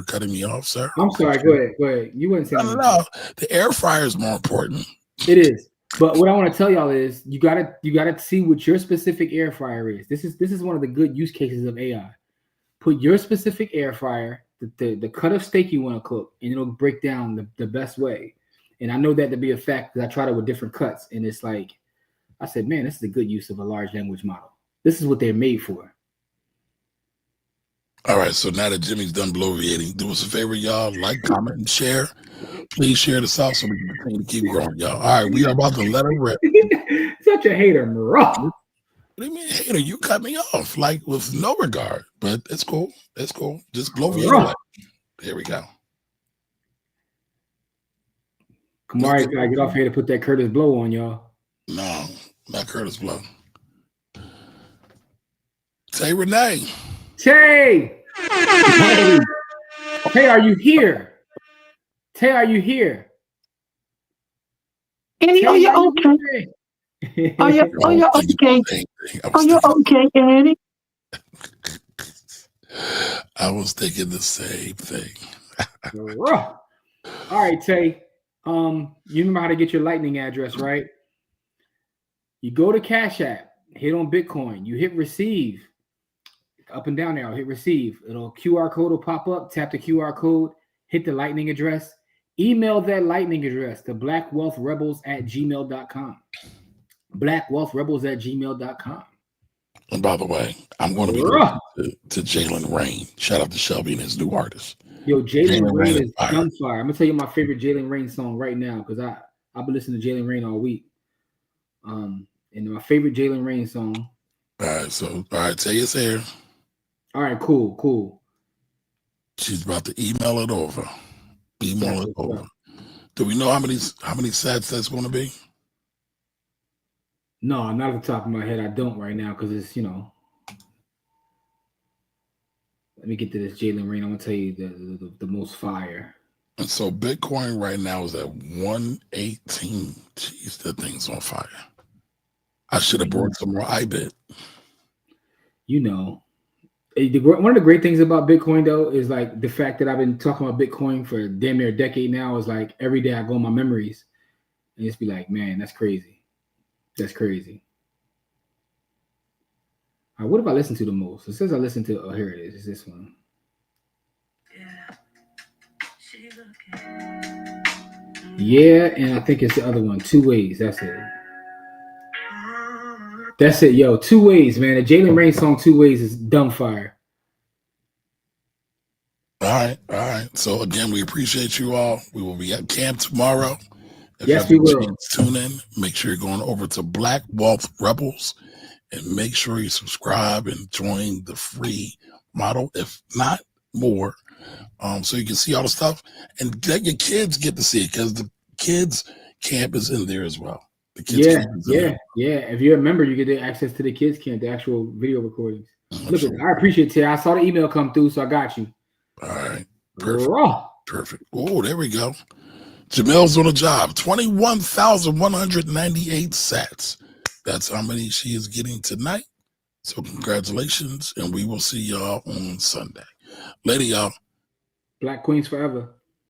cutting me off, sir. I'm sorry. Go ahead. You wouldn't say that. No. The air fryer is more important. It is. But what I want to tell y'all is you gotta see what your specific air fryer is. This is one of the good use cases of AI. Put your specific air fryer, the cut of steak you want to cook, and it'll break down the best way. And I know that to be a fact because I tried it with different cuts, and it's like I said, man, this is a good use of a large language model. This is what they're made for. All right, so now that Jimmy's done bloviating, do us a favor, y'all. Like, comment, and share. Please share this out so we can continue to keep growing, y'all. All right, we are about to let her rip. Such a hater, bro. What do you mean, hater? You cut me off, like, with no regard. But it's cool. It's cool. Just bloviate. Here we go. Kamari gotta get off here to put that Curtis Blow on, y'all. No, not Curtis Blow. Tay Renee. Tay! Tay, are you here? Tay, are you here? Eddie, are you okay? Are you okay? Are you okay, Eddie? I was thinking the same thing. All right, Tay. You remember how to get your Lightning address, right? You go to Cash App, hit on Bitcoin, you hit receive. Up and down there, hit receive. It'll QR code will pop up. Tap the QR code, hit the Lightning address. Email that Lightning address to blackwealthrebels@gmail.com. Blackwealthrebels@gmail.com. And by the way, I'm going to be listening to Jalen Rain. Shout out to Shelby and his new artist. Yo, Jalen Rain is gunfire. I'm gonna tell you my favorite Jalen Rain song right now because I've been listening to Jalen Rain all week. And my favorite Jalen Rain song. All right, Tay is here. All right, cool. She's about to email it over. Do we know how many sats that's going to be? No, not at the top of my head. I don't right now because it's, you know. Let me get to this Jalen Rain. I'm going to tell you the most fire. And so Bitcoin right now is at 118. Jeez, that thing's on fire. I should have brought some more IBIT. You know. One of the great things about Bitcoin, though, is like the fact that I've been talking about Bitcoin for damn near a decade now. Is like every day I go in my memories and just be like, man, that's crazy. That's crazy. What have I listened to the most? It says I listened to. Oh, here it is. It's this one. Yeah, and I think it's the other one. 2 Ways. That's it. That's it, yo. 2 Ways, man. The Jalen Rain song 2 Ways is dumb fire. All right. So again, we appreciate you all. We will be at camp tomorrow. If yes, we will. Tune in. Make sure you're going over to Black Wealth Rebels and make sure you subscribe and join the free model, if not more, so you can see all the stuff and let your kids get to see it, because the kids camp is in there as well. The kids yeah. If you're a member, you get access to the kids camp, the actual video recordings. Look, I appreciate it. I saw the email come through, so I got you. All right, perfect. Oh, there we go. Jamel's on a job. 21,198 sats. That's how many she is getting tonight. So congratulations, and we will see y'all on Sunday. Later, y'all. Black Queens forever.